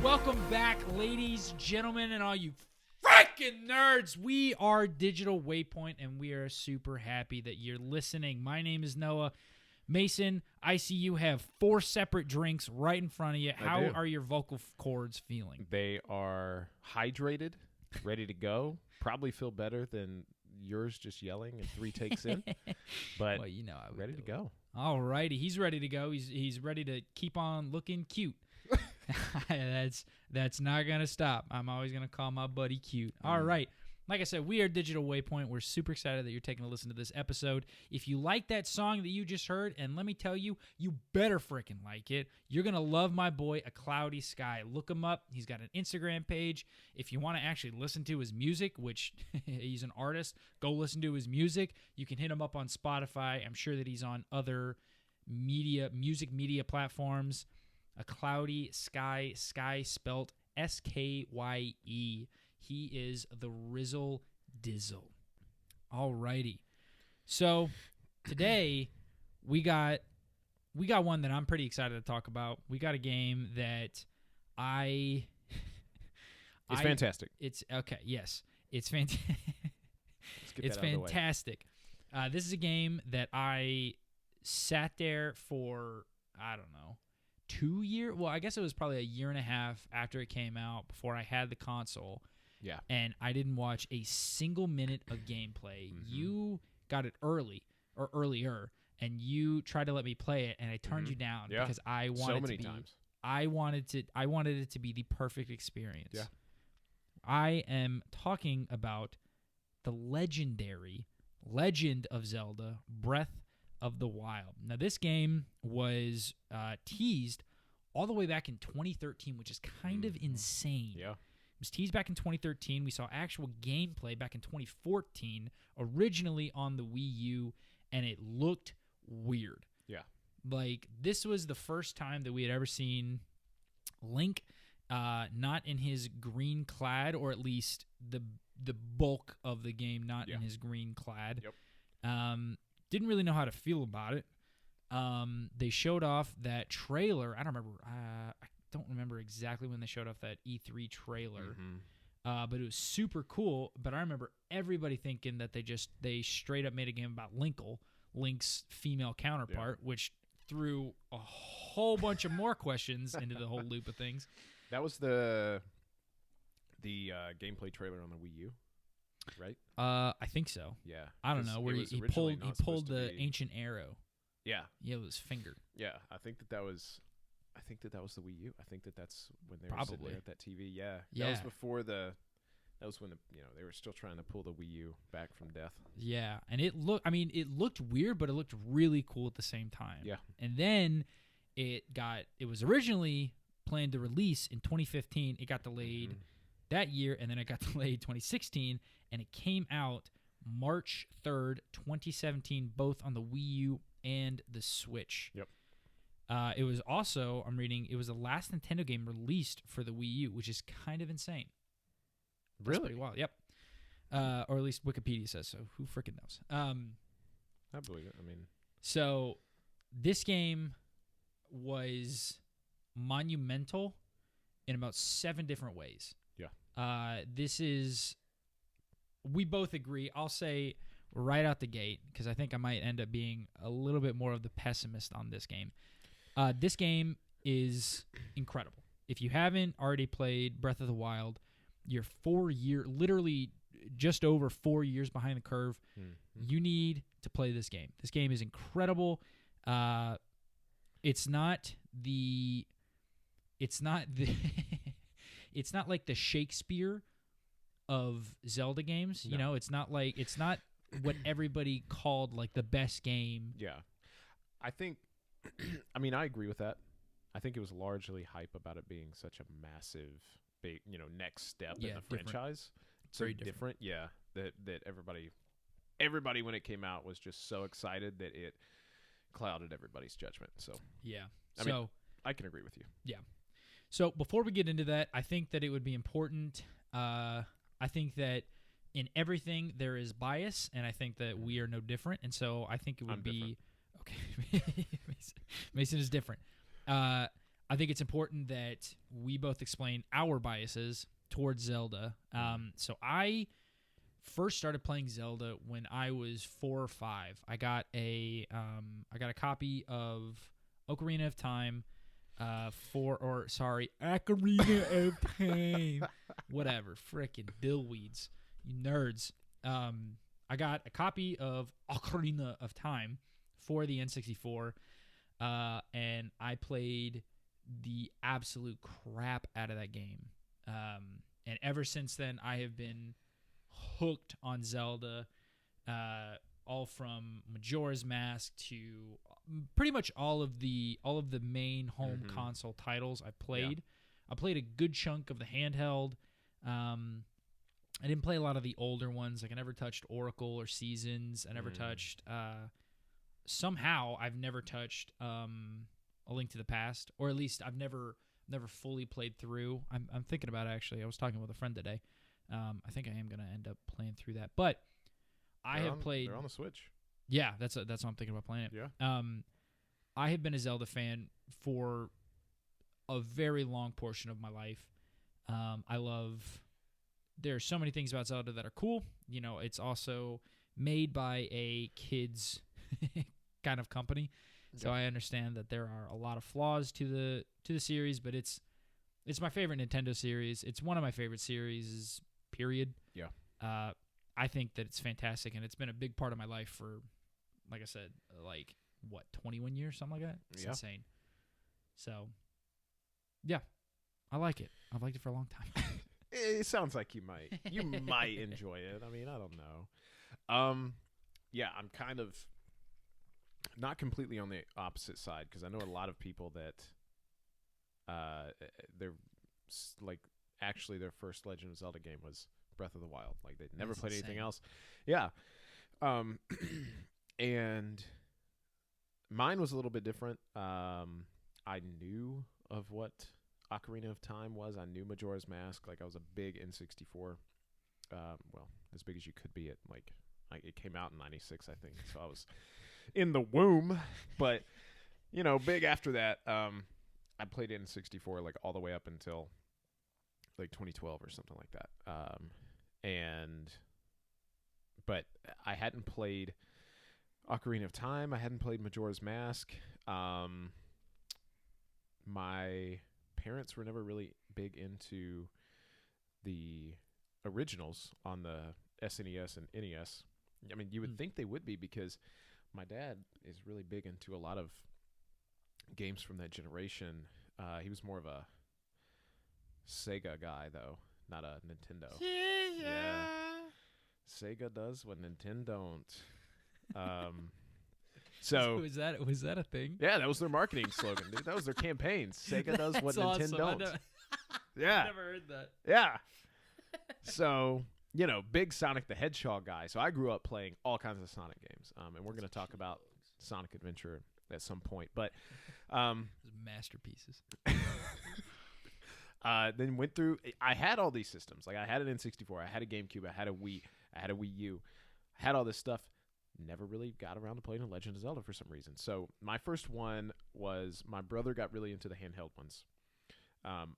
Welcome back, ladies, gentlemen, and all you freaking nerds. We are Digital Waypoint, and we are super happy that you're listening. My name is Noah. Mason, I see you have 4 separate drinks right in front of you. How are your vocal cords feeling? They are hydrated, ready to go. Probably feel better than yours just yelling and 3 takes in. But well, you know, I ready to go. All righty. He's ready to go. He's ready to keep on looking cute. That's not gonna stop. I'm always gonna call my buddy cute. All right. Like I said, we are Digital Waypoint. We're super excited that you're taking a listen to this episode. If you like that song that you just heard, and let me tell you, you better freaking like it. You're gonna love my boy, A Cloudy Sky. Look him up. He's got an Instagram page. If you want to actually listen to his music, which he's an artist, go listen to his music. You can hit him up on Spotify. I'm sure that he's on other music media platforms. A Cloudy Sky, Sky spelt Skye. He is the Rizzle Dizzle. Alrighty. So today we got one that I'm pretty excited to talk about. We got a game that It's fantastic. It's okay. Yes, it's fantastic. It's fantastic. This is a game that I sat there for, I don't know, 2 years. Well, I guess it was probably a year and a half after it came out before I had the console. Yeah. And I didn't watch a single minute of gameplay. Mm-hmm. You got it earlier, and you tried to let me play it, and I turned you down because I wanted I wanted it to be the perfect experience. Yeah. I am talking about the legendary Legend of Zelda Breath of the Wild. Now, this game was teased all the way back in 2013, which is kind of insane. Yeah. It was teased back in 2013. We saw actual gameplay back in 2014, originally on the Wii U, and it looked weird. Yeah. Like, this was the first time that we had ever seen Link not in his green clad, or at least the bulk of the game not in his green clad. Yep. Didn't really know how to feel about it. They showed off that trailer. I don't remember exactly when they showed off that E3 trailer, but it was super cool. But I remember everybody thinking that they straight up made a game about Link's female counterpart, which threw a whole bunch of more questions into the whole loop of things. That was the gameplay trailer on the Wii U, right? I think so. Yeah. I don't know where he pulled the ancient arrow. Yeah. Yeah, with his finger. Yeah, I think that was the Wii U. I think that's when they were sitting there at that TV. Yeah. That was before that was when they were still trying to pull the Wii U back from death. Yeah, and it looked weird, but it looked really cool at the same time. Yeah. And then it was originally planned to release in 2015. It got delayed that year, and then it got delayed 2016, and it came out March 3rd, 2017, both on the Wii U and the Switch. Yep. It was also, I'm reading, it was the last Nintendo game released for the Wii U, which is kind of insane. Really? That's pretty wild. Yep. Or at least Wikipedia says so. Who freaking knows? I believe it. I mean, so this game was monumental in about 7 different ways. Yeah. We both agree. I'll say right out the gate, because I think I might end up being a little bit more of the pessimist on this game. This game is incredible. If you haven't already played Breath of the Wild, you're literally just over 4 years behind the curve. You need to play this game. This game is incredible. It's not like the Shakespeare of Zelda games. No. It's not what everybody called like the best game. Yeah. I think I agree with that. I think it was largely hype about it being such a massive big, next step in the franchise. so different. Yeah, that everybody when it came out was just so excited that it clouded everybody's judgment. So yeah, I mean, I can agree with you. Yeah. So before we get into that, I think that it would be important. I think that in everything there is bias, and I think that we are no different. And so I think it would be okay. Mason is different. I think it's important that we both explain our biases towards Zelda. So I first started playing Zelda when I was 4 or 5. I got a copy of Ocarina of Time. Ocarina of Time. Whatever, frickin' dillweeds, you nerds. I got a copy of Ocarina of Time for the N64, and I played the absolute crap out of that game. And ever since then, I have been hooked on Zelda, all from Majora's Mask to pretty much all of the main home console titles I played. Yeah. I played a good chunk of the handheld. I didn't play a lot of the older ones. Like I never touched Oracle or Seasons. I never touched. Somehow I've never touched A Link to the Past, or at least I've never fully played through. I'm thinking about it, actually. I was talking with a friend today. I think I am gonna end up playing through that, but They're on the Switch. Yeah, that's what I'm thinking about playing it. Yeah. I have been a Zelda fan for a very long portion of my life. There are so many things about Zelda that are cool. You know, it's also made by a kids kind of company, so I understand that there are a lot of flaws to the series, but it's my favorite Nintendo series. It's one of my favorite series. Period. Yeah. I think that it's fantastic, and it's been a big part of my life for, like I said, 21 years, something like that. It's insane. So, yeah, I like it. I've liked it for a long time. It sounds like you might enjoy it. I mean, I don't know. Yeah, I'm kind of not completely on the opposite side, because I know a lot of people that they're like, actually their first Legend of Zelda game was Breath of the Wild. Like they'd never played anything else. Yeah. And mine was a little bit different. I knew of what Ocarina of Time was. I knew Majora's Mask. Like I was a big N64. Well, as big as you could be at it came out in 96, I think. So I was in the womb, but big after that. I played N64 like all the way up until like 2012 or something like that. But I hadn't played Ocarina of Time. I hadn't played Majora's Mask. My parents were never really big into the originals on the SNES and NES. I mean, you would think they would be, because my dad is really big into a lot of games from that generation. He was more of a Sega guy, though, not a Nintendo. Yeah. Sega does what Nintendo don't. So was that a thing? Yeah, that was their marketing slogan, dude. That was their campaign. Sega does what Nintendo don't. Yeah. I never heard that. Yeah. So, big Sonic the Hedgehog guy. So I grew up playing all kinds of Sonic games. And we're going to talk about Sonic Adventure at some point. But masterpieces. Then went through. I had all these systems. Like I had an N64. I had a GameCube. I had a Wii. I had a Wii U. I had all this stuff. Never really got around to playing a Legend of Zelda for some reason. So my first one was, my brother got really into the handheld ones.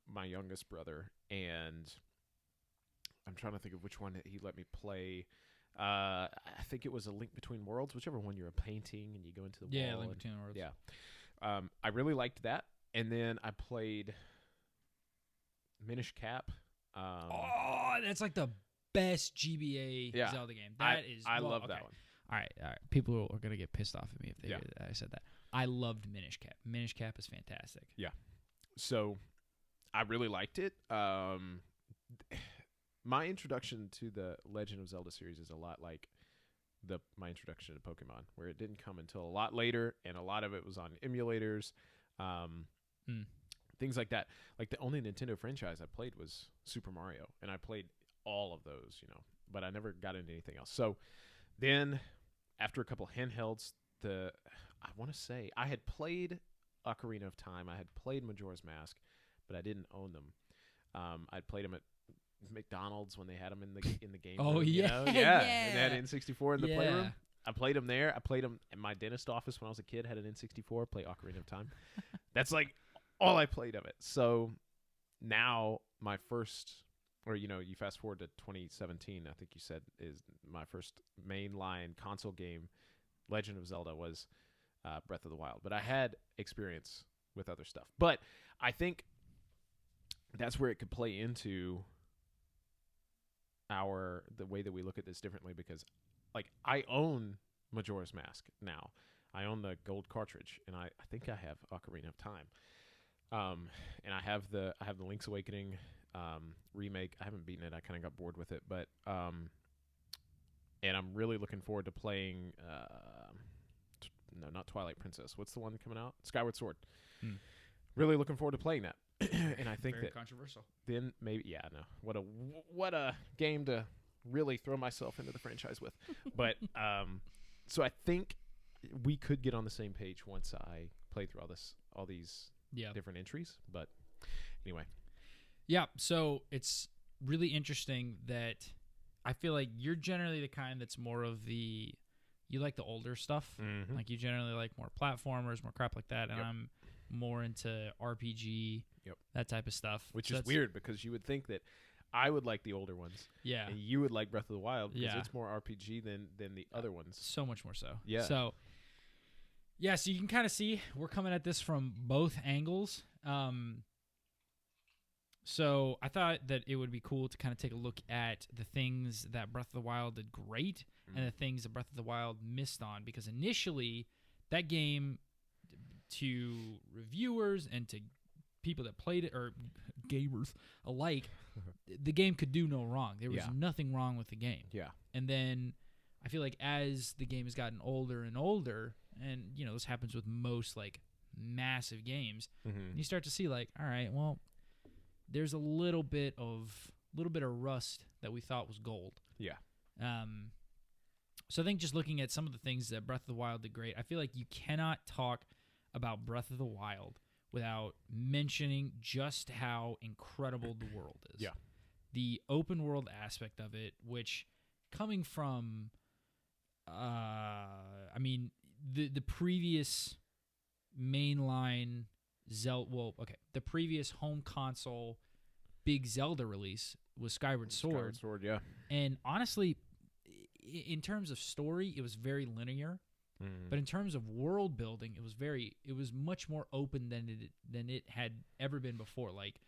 My youngest brother, and I'm trying to think of which one he let me play. I think it was A Link Between Worlds, whichever one you're painting and you go into the wall. Yeah, Link Between Worlds. Yeah. I really liked that. And then I played Minish Cap. That's like the best GBA Zelda game. I love that one. All right. People are going to get pissed off at me if they hear that I said that. I loved Minish Cap. Minish Cap is fantastic. Yeah. So I really liked it. My introduction to the Legend of Zelda series is a lot like my introduction to Pokemon, where it didn't come until a lot later, and a lot of it was on emulators, things like that. Like the only Nintendo franchise I played was Super Mario, and I played all of those, but I never got into anything else. So then after a couple handhelds, I want to say I had played Ocarina of Time. I had played Majora's Mask, but I didn't own them. I'd played them at McDonald's when they had them in the game room. Yeah. And they had N64 in the playroom. Yeah. I played them there. I played them in my dentist office when I was a kid. Had an N64. Play Ocarina of Time. That's like all I played of it. So now my first, or you fast forward to 2017. I think you said is my first mainline console game. Legend of Zelda was Breath of the Wild, but I had experience with other stuff. But I think that's where it could play into the way that we look at this differently, because like I own Majora's Mask now. I own the gold cartridge, and I think I have Ocarina of Time. And I have the Link's Awakening remake. I haven't beaten it. I kind of got bored with it, but and I'm really looking forward to playing no, not Twilight Princess. What's the one coming out? Skyward Sword. Really looking forward to playing that. And I think very that controversial. Then maybe what a game to really throw myself into the franchise with. But so I think we could get on the same page once I play through all these different entries. But anyway. Yeah, so it's really interesting that I feel like you're generally the kind that's more of you like the older stuff. Mm-hmm. Like you generally like more platformers, more crap like that, and Yep. I'm more into RPG, that type of stuff. Which So is weird, because you would think that I would like the older ones. Yeah. And you would like Breath of the Wild, because Yeah. it's more RPG than the other ones. So much more so. Yeah. So you can kind of see we're coming at this from both angles. So I thought that it would be cool to kind of take a look at the things that Breath of the Wild did great and the things that Breath of the Wild missed on, because initially that game, to reviewers and to people that played it, or gamers alike, the game could do no wrong. There was nothing wrong with the game. Yeah. And then I feel like as the game has gotten older and older, and this happens with most like massive games, you start to see like, all right, well, there's a little bit of rust that we thought was gold. Yeah. So I think just looking at some of the things that Breath of the Wild did great, I feel like you cannot talk about Breath of the Wild without mentioning just how incredible the world is. Yeah. The open world aspect of it, which coming from, the previous mainline the previous home console big Zelda release was Skyward Sword. Skyward Sword, yeah. And honestly, in terms of story, it was very linear. But in terms of world building, it was much more open than it had ever been before. Like,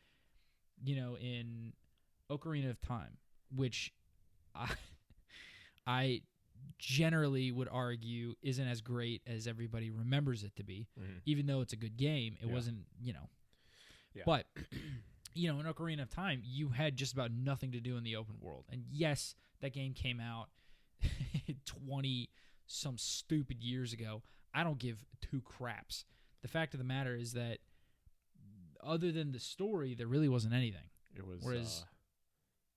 in Ocarina of Time, which I generally would argue isn't as great as everybody remembers it to be, even though it's a good game. It wasn't, Yeah. But, in Ocarina of Time, you had just about nothing to do in the open world. And yes, that game came out 20 some stupid years ago. I don't give two craps. The fact of the matter is that other than the story, there really wasn't anything. It was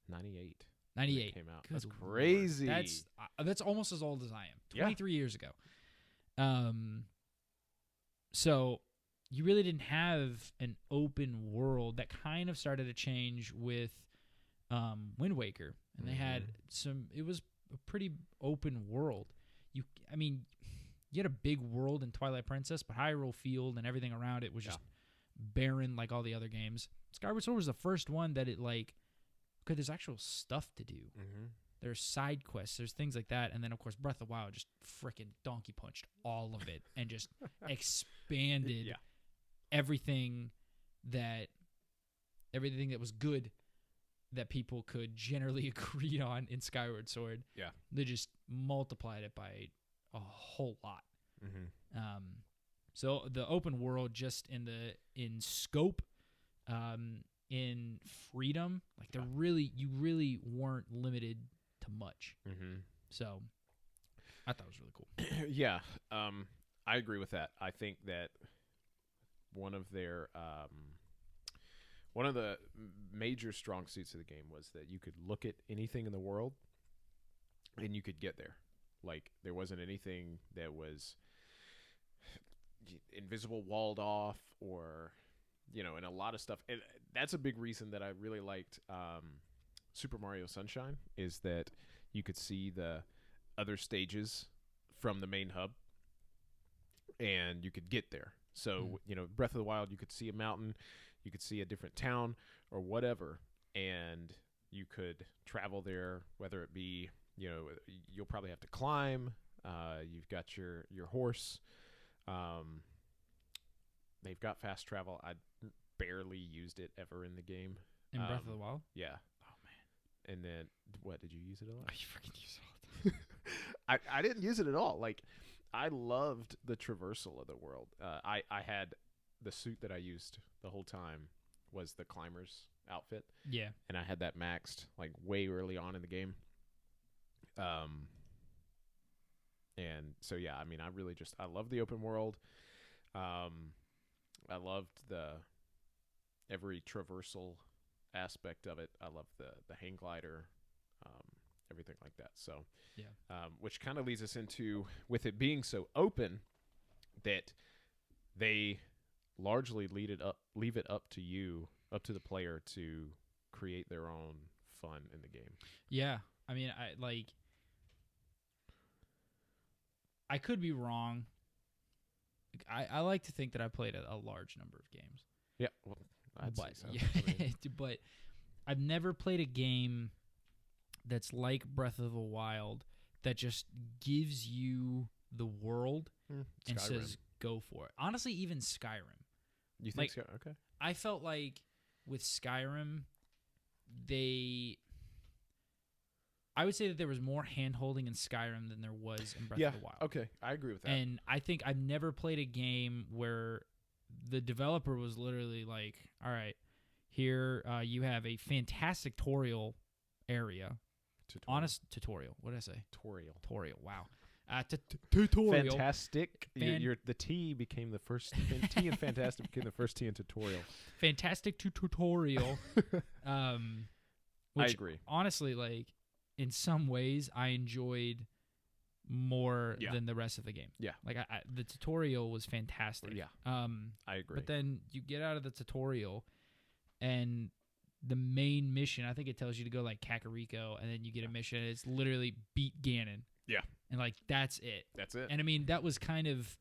98. 98 came out. Good That's Lord. crazy. That's almost as old as I am. Yeah. 23 years ago. So you really didn't have an open world. That kind of started to change with Wind Waker, and they had it was a pretty open world. You had a big world in Twilight Princess, but Hyrule Field and everything around it was just barren like all the other games. Skyward Sword was the first one that it like, okay, there's actual stuff to do. There's side quests, there's things like that, and then of course Breath of the Wild just freaking donkey punched all of it and just expanded everything that was good that people could generally agree on in Skyward Sword. Yeah. They just multiplied it by a whole lot. So the open world, just in scope, in freedom, like you really weren't limited to much. So I thought it was really cool. Yeah. I agree with that. I think that one of their one of the major strong suits of the game was that you could look at anything in the world and you could get there. Like, there wasn't anything that was invisible, walled off, or, and a lot of stuff. And that's a big reason that I really liked Super Mario Sunshine, is that you could see the other stages from the main hub and you could get there. So, Breath of the Wild, you could see a mountain, you could see a different town or whatever, and you could travel there, whether it be, you'll probably have to climb. You've got your horse. They've got fast travel. I barely used it ever in the game. In Breath of the Wild? Yeah. Oh, man. And then, what, did you use it a lot? Oh, you freaking use it all the time. I didn't use it at all. Like, I loved the traversal of the world. I had the suit that I used the whole time was the climber's outfit. Yeah. And I had that maxed, like, way early on in the game. And so, yeah, I mean, I love the open world. I loved every traversal aspect of it. I love the hang glider, everything like that. So, yeah. Which kind of leads us into, with it being so open, that they largely leave it up to you, up to the player to create their own fun in the game. Yeah. I mean, I could be wrong. I like to think that I played a large number of games. Yeah, well, I'd say so. Yeah, I mean, but I've never played a game that's like Breath of the Wild that just gives you the world and Skyrim. says go for it. Honestly, even Skyrim. You think so? Okay. I felt like with Skyrim, I would say that there was more hand-holding in Skyrim than there was in Breath of the Wild. Okay, I agree with that. And I think I've never played a game where the developer was literally like, all right, here you have a fantastic tutorial area. Honest tutorial. What did I say? Tutorial. Wow. Tutorial. Fantastic. The T became the first. T and fantastic became the first T in tutorial. Fantastic tutorial. Which, I agree. Honestly, like, in some ways, I enjoyed more than the rest of the game. Yeah. Like, the tutorial was fantastic. Yeah. I agree. But then you get out of the tutorial, and the main mission, I think it tells you to go, like, Kakariko, and then you get a mission, and it's literally beat Ganon. Yeah. And, like, that's it. That's it. And, I mean, that was kind of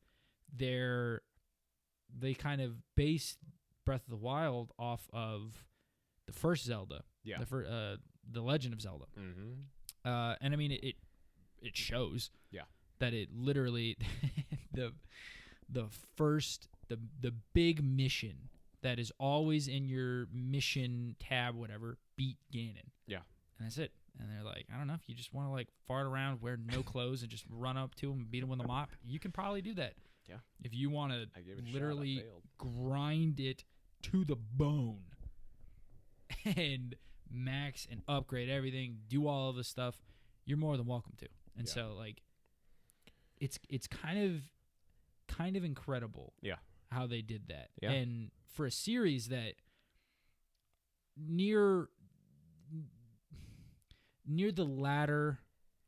they kind of based Breath of the Wild off of the first Zelda. Yeah. The Legend of Zelda. Mm-hmm. And I mean, it shows. Yeah. That it literally the big mission that is always in your mission tab, whatever, beat Ganon. Yeah. And that's it. And they're like, I don't know, if you just want to, like, fart around, wear no clothes, and just run up to him and beat him with a mop, you can probably do that. Yeah. If you want to literally grind it to the bone and max and upgrade everything, do all of this stuff, you're more than welcome to. And so, like, it's kind of incredible how they did that. Yeah. And for a series that near the latter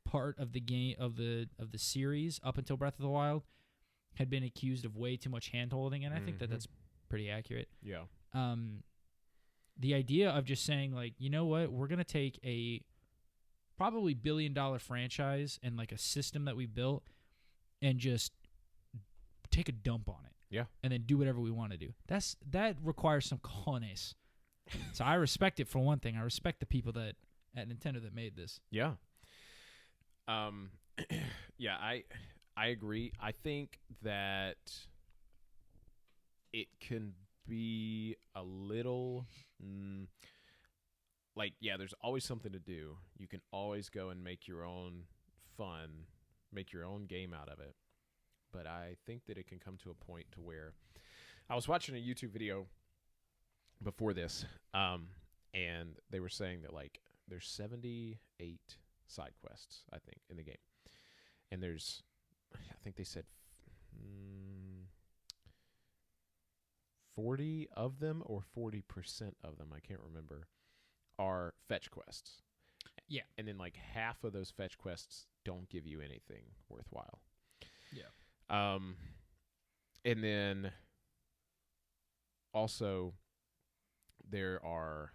part of the game of the series up until Breath of the Wild had been accused of way too much hand-holding, and I think that that's pretty accurate. Yeah. The idea of just saying, like, you know what, we're going to take a probably billion-dollar franchise and, like, a system that we built and just take a dump on it. Yeah. And then do whatever we want to do. That requires some cojones. So I respect it for one thing. I respect the people at Nintendo that made this. Yeah. Yeah, I agree. I think that it can be a little there's always something to do. You can always go and make your own fun, make your own game out of it. But I think that it can come to a point to where I was watching a YouTube video before this, and they were saying that, like, there's 78 side quests, I think, in the game. And I think they said 40 of them or 40% of them, I can't remember, are fetch quests. Yeah. And then like half of those fetch quests don't give you anything worthwhile. Yeah. And then also there are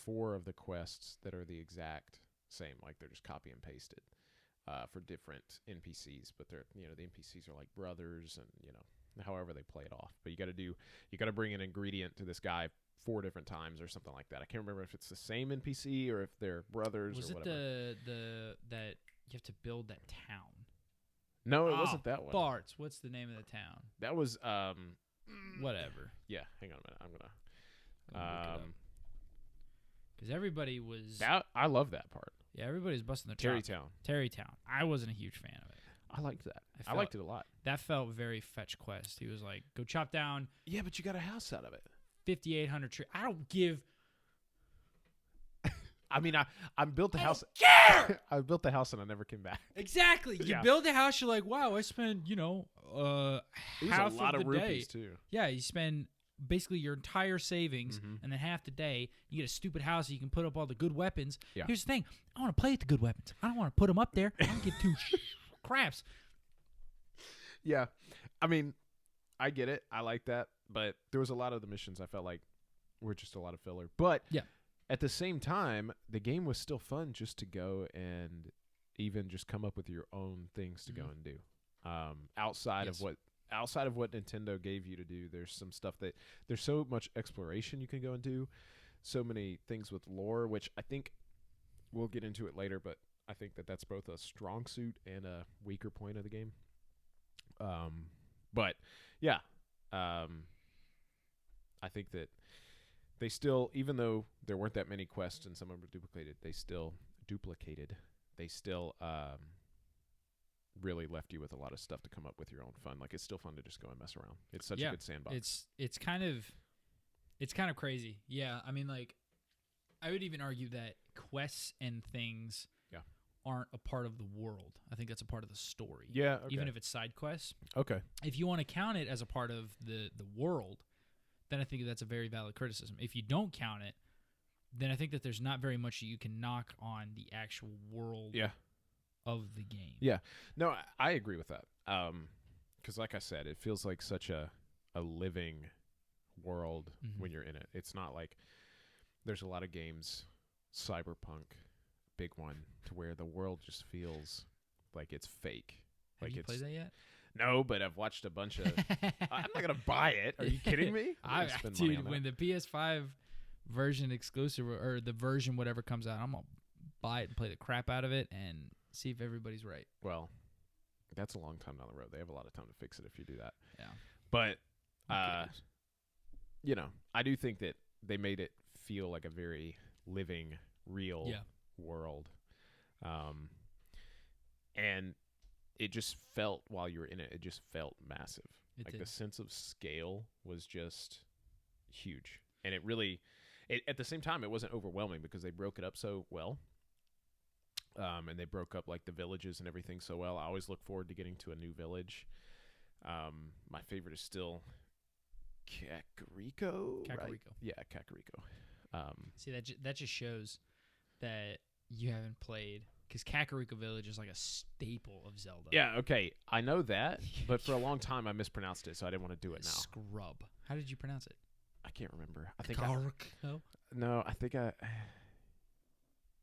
4 of the quests that are the exact same, like they're just copy and pasted for different NPCs, but they're, you know, the NPCs are like brothers, and you know, however they play it off. But you got to bring an ingredient to this guy 4 different times or something like that. I can't remember if it's the same NPC or if they're brothers or whatever. Was it the that you have to build that town? No, it wasn't that one. Bart's. What's the name of the town? That was Whatever. yeah, hang on a minute. I'm gonna because everybody was. I love that part. Yeah, everybody was busting their Terrytown. Terrytown. I wasn't a huge fan of it. I liked that. I liked it a lot. That felt very fetch quest. He was like, go chop down. Yeah, but you got a house out of it. 5,800 trees. I don't give. I mean, I built the house. Care. I built the house and I never came back. Exactly. You build a house. You're like, wow, I spent it was half a lot of of the rupees day. too. Yeah, you spend basically your entire savings, and then half the day you get a stupid house. So you can put up all the good weapons. Yeah. Here's the thing: I want to play with the good weapons. I don't want to put them up there. I don't give 2 craps. Yeah, I mean, I get it. I like that, but there was a lot of the missions I felt like were just a lot of filler. But yeah. At the same time, the game was still fun just to go and even just come up with your own things to go and do. Outside of what Nintendo gave you to do, there's some stuff that there's so much exploration you can go and do, so many things with lore, which I think we'll get into it later, but I think that that's both a strong suit and a weaker point of the game. But yeah, I think that they still, even though there weren't that many quests and some of them were duplicated, they still really left you with a lot of stuff to come up with your own fun. Like, it's still fun to just go and mess around. It's such a good sandbox. It's kind of crazy. Yeah, I mean, like, I would even argue that quests and things aren't a part of the world. I think that's a part of the story. Yeah, okay. Even if it's side quests. Okay. If you want to count it as a part of the world, then I think that's a very valid criticism. If you don't count it, then I think that there's not very much that you can knock on the actual world of the game. Yeah. No, I agree with that. Because like I said, it feels like such a living world when you're in it. It's not like there's a lot of games, Cyberpunk, big one, to where the world just feels like it's fake. Have you played that yet? No, but I've watched a bunch of. I'm not gonna buy it. Are you kidding me? Dude, when the PS5 version exclusive or the version whatever comes out, I'm gonna buy it and play the crap out of it and see if everybody's right. Well, that's a long time down the road. They have a lot of time to fix it if you do that. Yeah. But you know, I do think that they made it feel like a very living, real world, and it just felt, while you were in it, it just felt massive. The sense of scale was just huge. And it really, at the same time, it wasn't overwhelming because they broke it up so well. And they broke up like the villages and everything so well. I always look forward to getting to a new village. My favorite is still Kakariko. Right? Yeah, Kakariko. See, that just shows that you haven't played, because Kakariko Village is like a staple of Zelda. Yeah, okay, I know that, but for a long time I mispronounced it, so I didn't want to do it now. Scrub. How did you pronounce it? I can't remember. I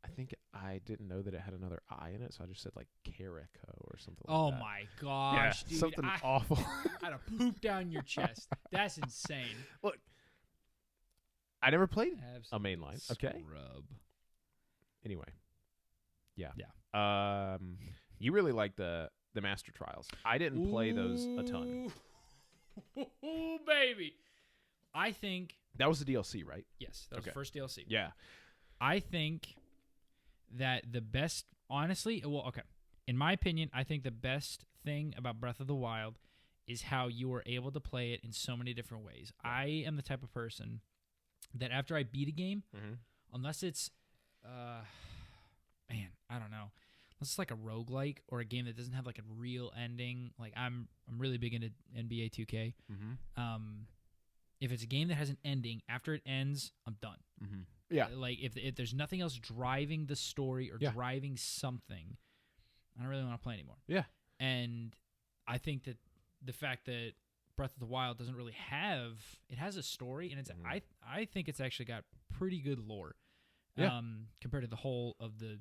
think I didn't know that it had another I in it, so I just said like Kariko or something like that. Oh my gosh, dude. Something awful. I'd have pooped down your chest. That's insane. Look, I never played a mainline. Okay. Scrub. Anyway. Yeah. You really like the Master Trials. I didn't play those a ton. Ooh, baby. I think that was the DLC, right? Yes, that was the first DLC. Yeah. I think that the best, honestly, in my opinion, I think the best thing about Breath of the Wild is how you were able to play it in so many different ways. I am the type of person that after I beat a game, unless it's, I don't know, unless it's like a roguelike or a game that doesn't have like a real ending. Like I'm really big into NBA 2K. if it's a game that has an ending, after it ends, I'm done. Mm-hmm. Yeah. Like if there's nothing else driving the story or driving something, I don't really want to play anymore. Yeah. And I think that the fact that Breath of the Wild doesn't really has a story, and it's I think it's actually got pretty good lore. Yeah. Compared to the whole of the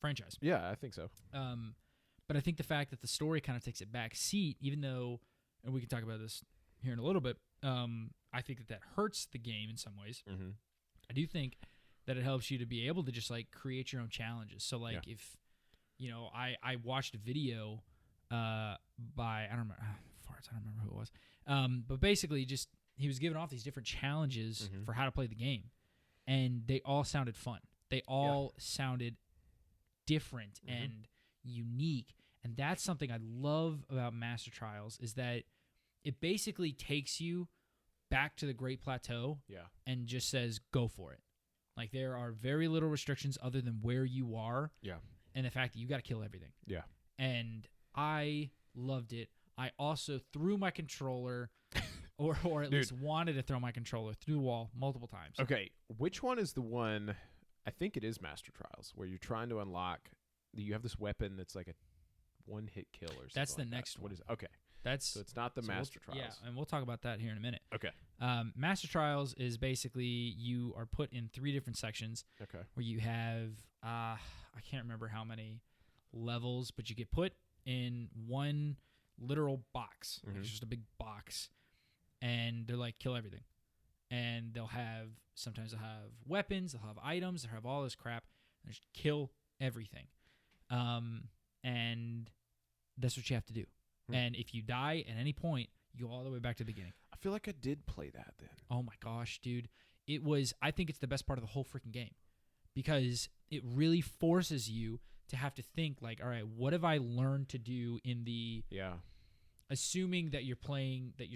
franchise. Yeah, I think so. But I think the fact that the story kind of takes a back seat, even though, and we can talk about this here in a little bit, I think that hurts the game in some ways. Mm-hmm. I do think that it helps you to be able to just like create your own challenges. So like if, I watched a video by, I don't remember who it was, but basically just he was giving off these different challenges for how to play the game, and they all sounded fun. They all sounded different and unique, and that's something I love about Master Trials is that it basically takes you back to the Great Plateau and just says go for it. Like there are very little restrictions other than where you are and the fact that you got to kill everything. Yeah. And I loved it. I also threw my controller or at least wanted to throw my controller through the wall multiple times. Okay, which one is the one? I think it is Master Trials where you're trying to unlock. You have this weapon that's like a one-hit kill or something. That's the like next that. one. What is? Okay, so it's not the Master Trials. Yeah, and we'll talk about that here in a minute. Okay. Master Trials is basically you are put in 3 different sections. Okay. Where you have I can't remember how many levels, but you get put in one literal box. Like it's just a big box, and they're like kill everything. And sometimes they'll have weapons, they'll have items, they'll have all this crap, and just kill everything. And that's what you have to do. And if you die at any point, you go all the way back to the beginning. I feel like I did play that then. Oh my gosh, dude. I think it's the best part of the whole freaking game. Because it really forces you to have to think like, all right, what have I learned to do in the... Yeah. Assuming that you're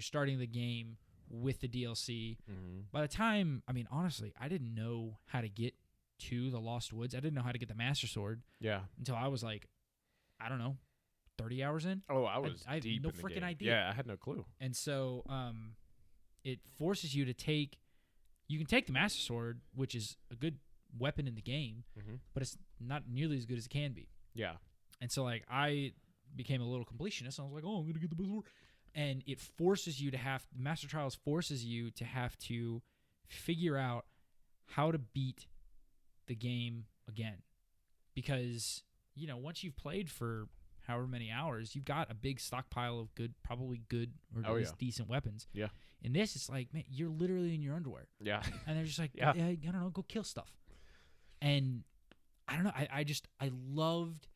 starting the game with the DLC. By the time, I mean, honestly, I didn't know how to get to the Lost Woods. I didn't know how to get the Master Sword. Yeah. Until I was like, I don't know, 30 hours in. Oh, I was I deep had no in the freaking game. idea. Yeah, I had no clue. And so it forces you to take... You can take the Master Sword, which is a good weapon in the game, but it's not nearly as good as it can be. Yeah. And so, like, I became a little completionist. I was like, oh, I'm going to get the best sword. And it forces you to Master Trials forces you to have to figure out how to beat the game again. Because, once you've played for however many hours, you've got a big stockpile of probably good or at least decent weapons. Yeah. In this, it's like, man, you're literally in your underwear. Yeah. And they're just like, I don't know, go kill stuff. And I don't know, I loved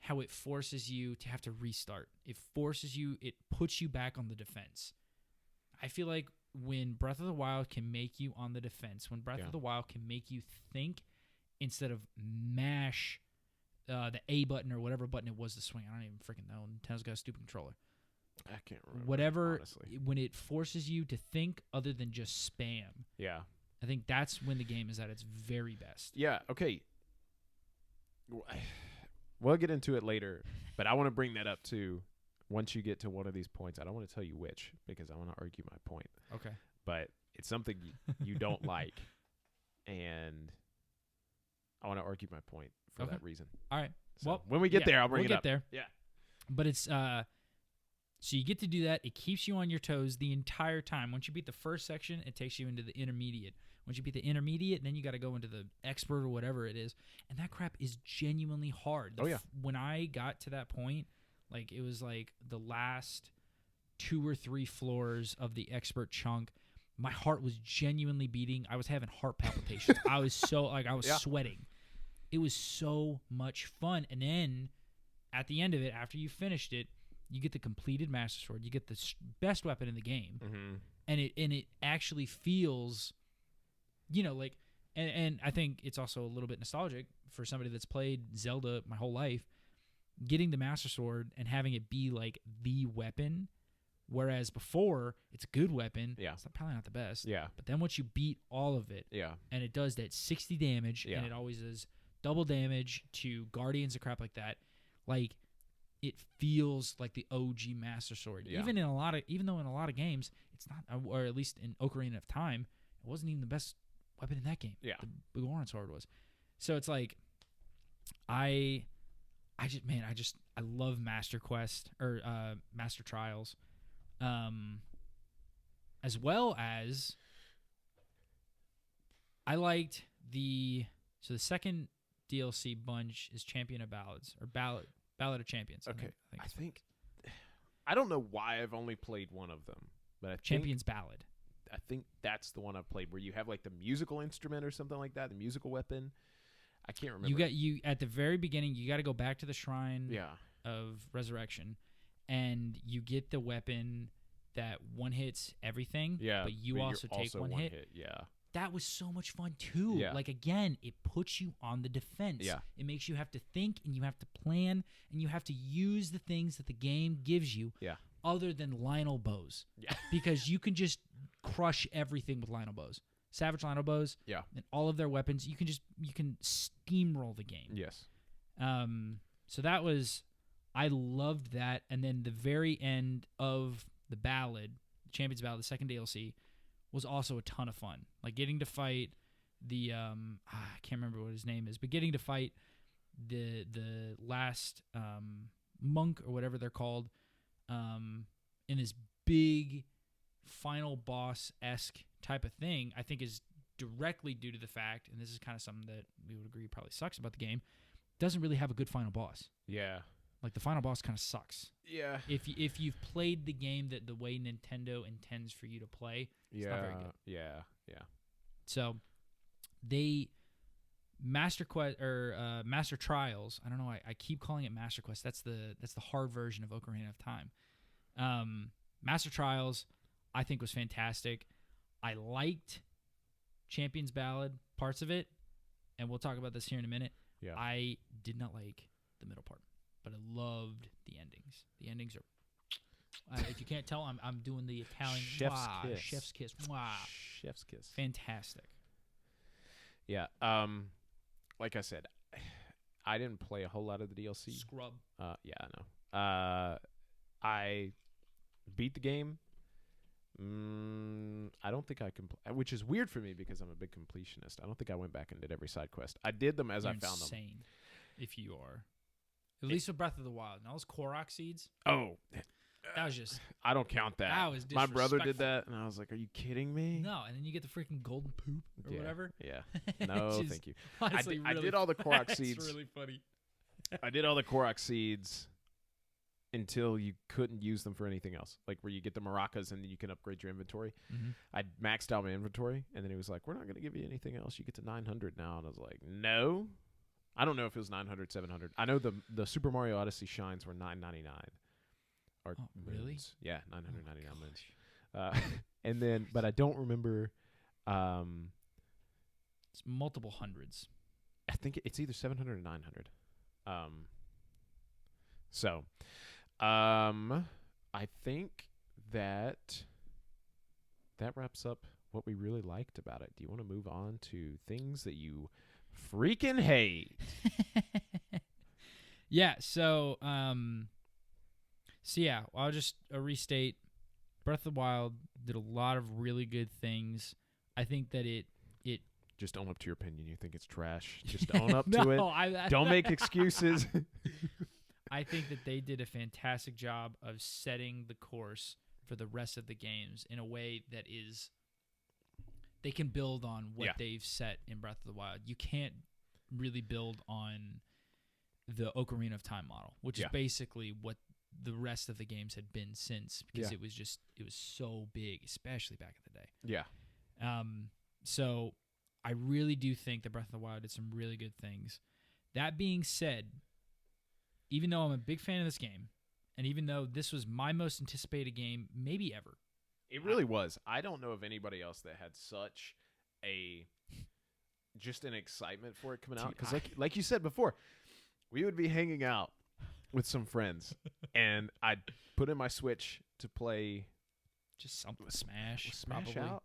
how it forces you to have to restart. It puts you back on the defense. I feel like when Breath of the Wild can make you on the defense, when Breath of the Wild can make you think instead of mash the A button or whatever button it was to swing. I don't even freaking know. Nintendo's got a stupid controller. I can't remember. Whatever, honestly. When it forces you to think other than just spam. Yeah. I think that's when the game is at its very best. Yeah, okay. We'll get into it later, but I want to bring that up too. Once you get to one of these points, I don't want to tell you which because I want to argue my point. Okay. But it's something you don't like, and I want to argue my point for that reason. All right. So well, when we get there, I'll bring it up. We'll get there. Yeah. But it's so you get to do that. It keeps you on your toes the entire time. Once you beat the first section, it takes you into the intermediate. Once you beat the intermediate, then you got to go into the expert or whatever it is. And that crap is genuinely hard. When I got to that point, like it was like the last 2 or 3 floors of the expert chunk, my heart was genuinely beating. I was having heart palpitations. I was so I was sweating. It was so much fun. And then at the end of it, after you finished it, you get the completed Master Sword. You get the best weapon in the game. And it actually feels... like, and I think it's also a little bit nostalgic for somebody that's played Zelda my whole life, getting the Master Sword and having it be like the weapon, whereas before it's a good weapon. Yeah, it's probably not the best. Yeah, but then once you beat all of it, and it does that 60 damage, and it always does double damage to guardians and crap like that. Like, it feels like the OG Master Sword. Yeah. Even though in a lot of games it's not, or at least in Ocarina of Time, it wasn't even the best weapon in that game. Yeah. The Goron sword was. So it's like, I love Master Quest or Master Trials, as well as I liked the second DLC bunch is Champion of Ballads or Ballad of Champions. Okay, I I think I don't know why I've only played one of them, but I Champion's Ballad. I think that's the one I've played where you have like the musical instrument or something like that, the musical weapon. I can't remember. You at the very beginning. You got to go back to the Shrine of Resurrection, and you get the weapon that one hits everything. Yeah, but you also take one hit. Yeah, that was so much fun too. Yeah. Like again, it puts you on the defense. Yeah. It makes you have to think and you have to plan and you have to use the things that the game gives you. Yeah. Other than Lionel bows. Yeah. Because you can just crush everything with Lionel bows. Savage Lionel bows. Yeah. And all of their weapons, you can steamroll the game. Yes. So that was, I loved that. And then the very end of the ballad, Champion's Ballad, the second DLC, was also a ton of fun. Like getting to fight the I can't remember what his name is, but getting to fight the last monk or whatever they're called, in this big final boss-esque type of thing, I think is directly due to the fact, and this is kind of something that we would agree probably sucks about the game, doesn't really have a good final boss. Yeah. Like the final boss kind of sucks. Yeah. If you've played the game the way Nintendo intends for you to play, it's not very good. Yeah. Yeah. So Master Quest or Master Trials. I don't know. I keep calling it Master Quest. That's the hard version of Ocarina of Time. Master Trials, I think, was fantastic. I liked Champion's Ballad, parts of it, and we'll talk about this here in a minute. Yeah. I did not like the middle part, but I loved the endings. The endings are, if you can't tell, I'm doing the Italian Chef's kiss. Chef's kiss. Mwah. Chef's kiss. Fantastic. Yeah. Like I said, I didn't play a whole lot of the DLC. Scrub. Yeah, I know. I beat the game. I don't think I which is weird for me because I'm a big completionist. I don't think I went back and did every side quest. I did them as You're I found insane them. if you are. At least with Breath of the Wild. Now those Korok seeds, Oh, that was just I don't count that. That was My brother did disrespectful. that, and I was like, "Are you kidding me?" no. And then you get the freaking golden poop or Yeah, whatever. Yeah. It's No, just thank you. honestly I really did all the Korok it's seeds. really funny. I did all the Korok seeds until you couldn't use them for anything else. Like where you get the maracas and then you can upgrade your inventory. Mm-hmm. I maxed out my inventory, and then he was like, "We're not going to give you anything else. You get to 900 now." And I was like, "No." I don't know if it was 900, 700. I know the Super Mario Odyssey shines were $9.99. Or Oh, really? moons. Yeah, 999 moons. And then, but I don't remember. It's multiple hundreds. I think it's either 700 or 900. So, I think that wraps up what we really liked about it. Do you want to move on to things that you freaking hate? Yeah. So yeah, I'll just restate. Breath of the Wild did a lot of really good things. I think that it Just own up to your opinion. You think it's trash. Just own up to it. I Don't make excuses. I think that they did a fantastic job of setting the course for the rest of the games in a way that is they can build on what they've set in Breath of the Wild. You can't really build on the Ocarina of Time model, which is basically what the rest of the games had been since, because it was so big, especially back in the day. Yeah. So I really do think that Breath of the Wild did some really good things. That being said, even though I'm a big fan of this game, and even though this was my most anticipated game maybe ever. It really was. I don't know of anybody else that had such just an excitement for it coming out. Because like you said before, we would be hanging out with some friends, and I'd put in my Switch to play just something. Smash. Was Smash probably. out?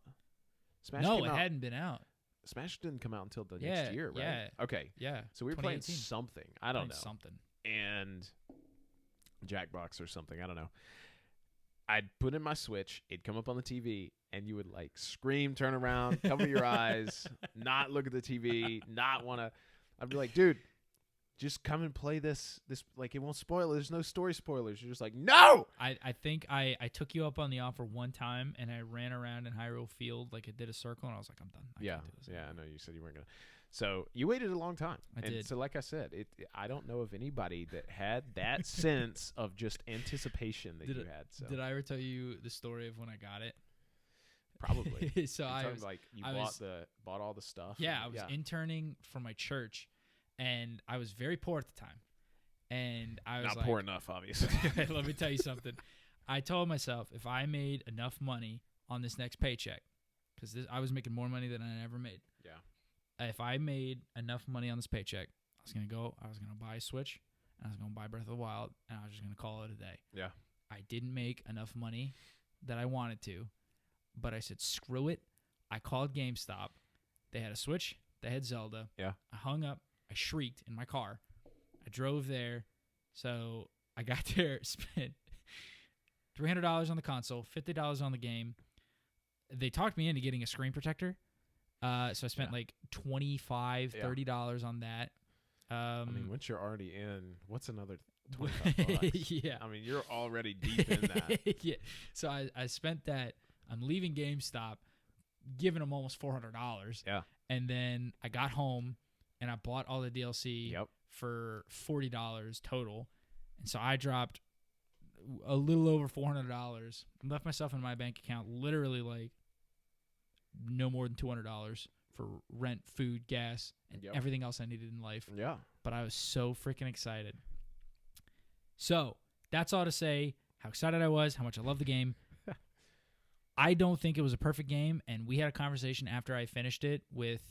Smash No, came it out. hadn't been out. Smash didn't come out until the next year, right? Yeah. Okay. Yeah. So we were playing 2018. something. I don't know. Something. And Jackbox or something. I don't know. I'd put in my Switch. It'd come up on the TV, and you would like scream, turn around, cover your eyes, not look at the TV, not want to. I'd be like, dude, just come and play this. Like, it won't spoil it. There's no story spoilers. You're just like, no. I think I took you up on the offer one time, and I ran around in Hyrule Field like it did a circle, and I was like, I'm done. I can't do this I know you said you weren't gonna. So you waited a long time. I did. So like I said, I don't know of anybody that had that sense of just anticipation that you had. So did I ever tell you the story of when I got it? Probably. So I was like you bought all the stuff. Yeah, I was interning for my church, and I was very poor at the time. And I was not poor enough, obviously. Let me tell you something. I told myself if I made enough money on this next paycheck, because I was making more money than I ever made. Yeah. If I made enough money on this paycheck, I was gonna buy a Switch, and I was gonna buy Breath of the Wild, and I was just gonna call it a day. Yeah. I didn't make enough money that I wanted to, but I said screw it. I called GameStop. They had a Switch. They had Zelda. Yeah. I hung up. I shrieked in my car. I drove there. So I got there, spent $300 on the console, $50 on the game. They talked me into getting a screen protector. So I spent like $25, $30 on that. I mean, once you're already in, what's another $25? Yeah. I mean, you're already deep in that. Yeah. So I spent that. I'm leaving GameStop, giving them almost $400. Yeah. And then I got home, and I bought all the DLC for $40 total. And so I dropped a little over $400. Left myself in my bank account literally like no more than $200 for rent, food, gas, and everything else I needed in life. Yeah. But I was so freaking excited. So that's all to say how excited I was, how much I love the game. I don't think it was a perfect game, and we had a conversation after I finished it with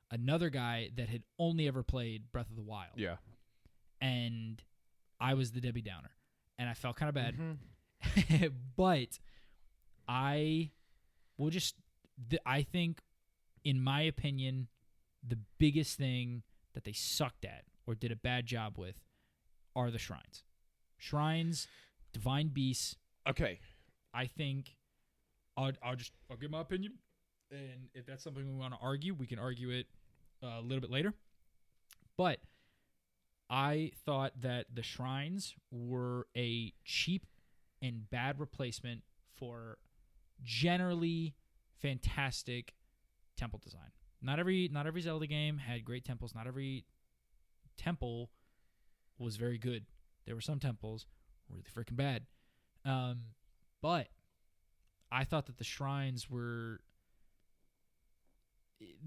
another guy that had only ever played Breath of the Wild. Yeah. And I was the Debbie Downer, and I felt kind of bad. Mm-hmm. But I will just... I think, in my opinion, the biggest thing that they sucked at or did a bad job with are the shrines. Shrines, divine beasts. Okay. I think I'll give my opinion, and if that's something we want to argue, we can argue it a little bit later. But I thought that the shrines were a cheap and bad replacement for generally fantastic temple design. Not every Zelda game had great temples. Not every temple was very good. There were some temples really freaking bad. But I thought that the shrines were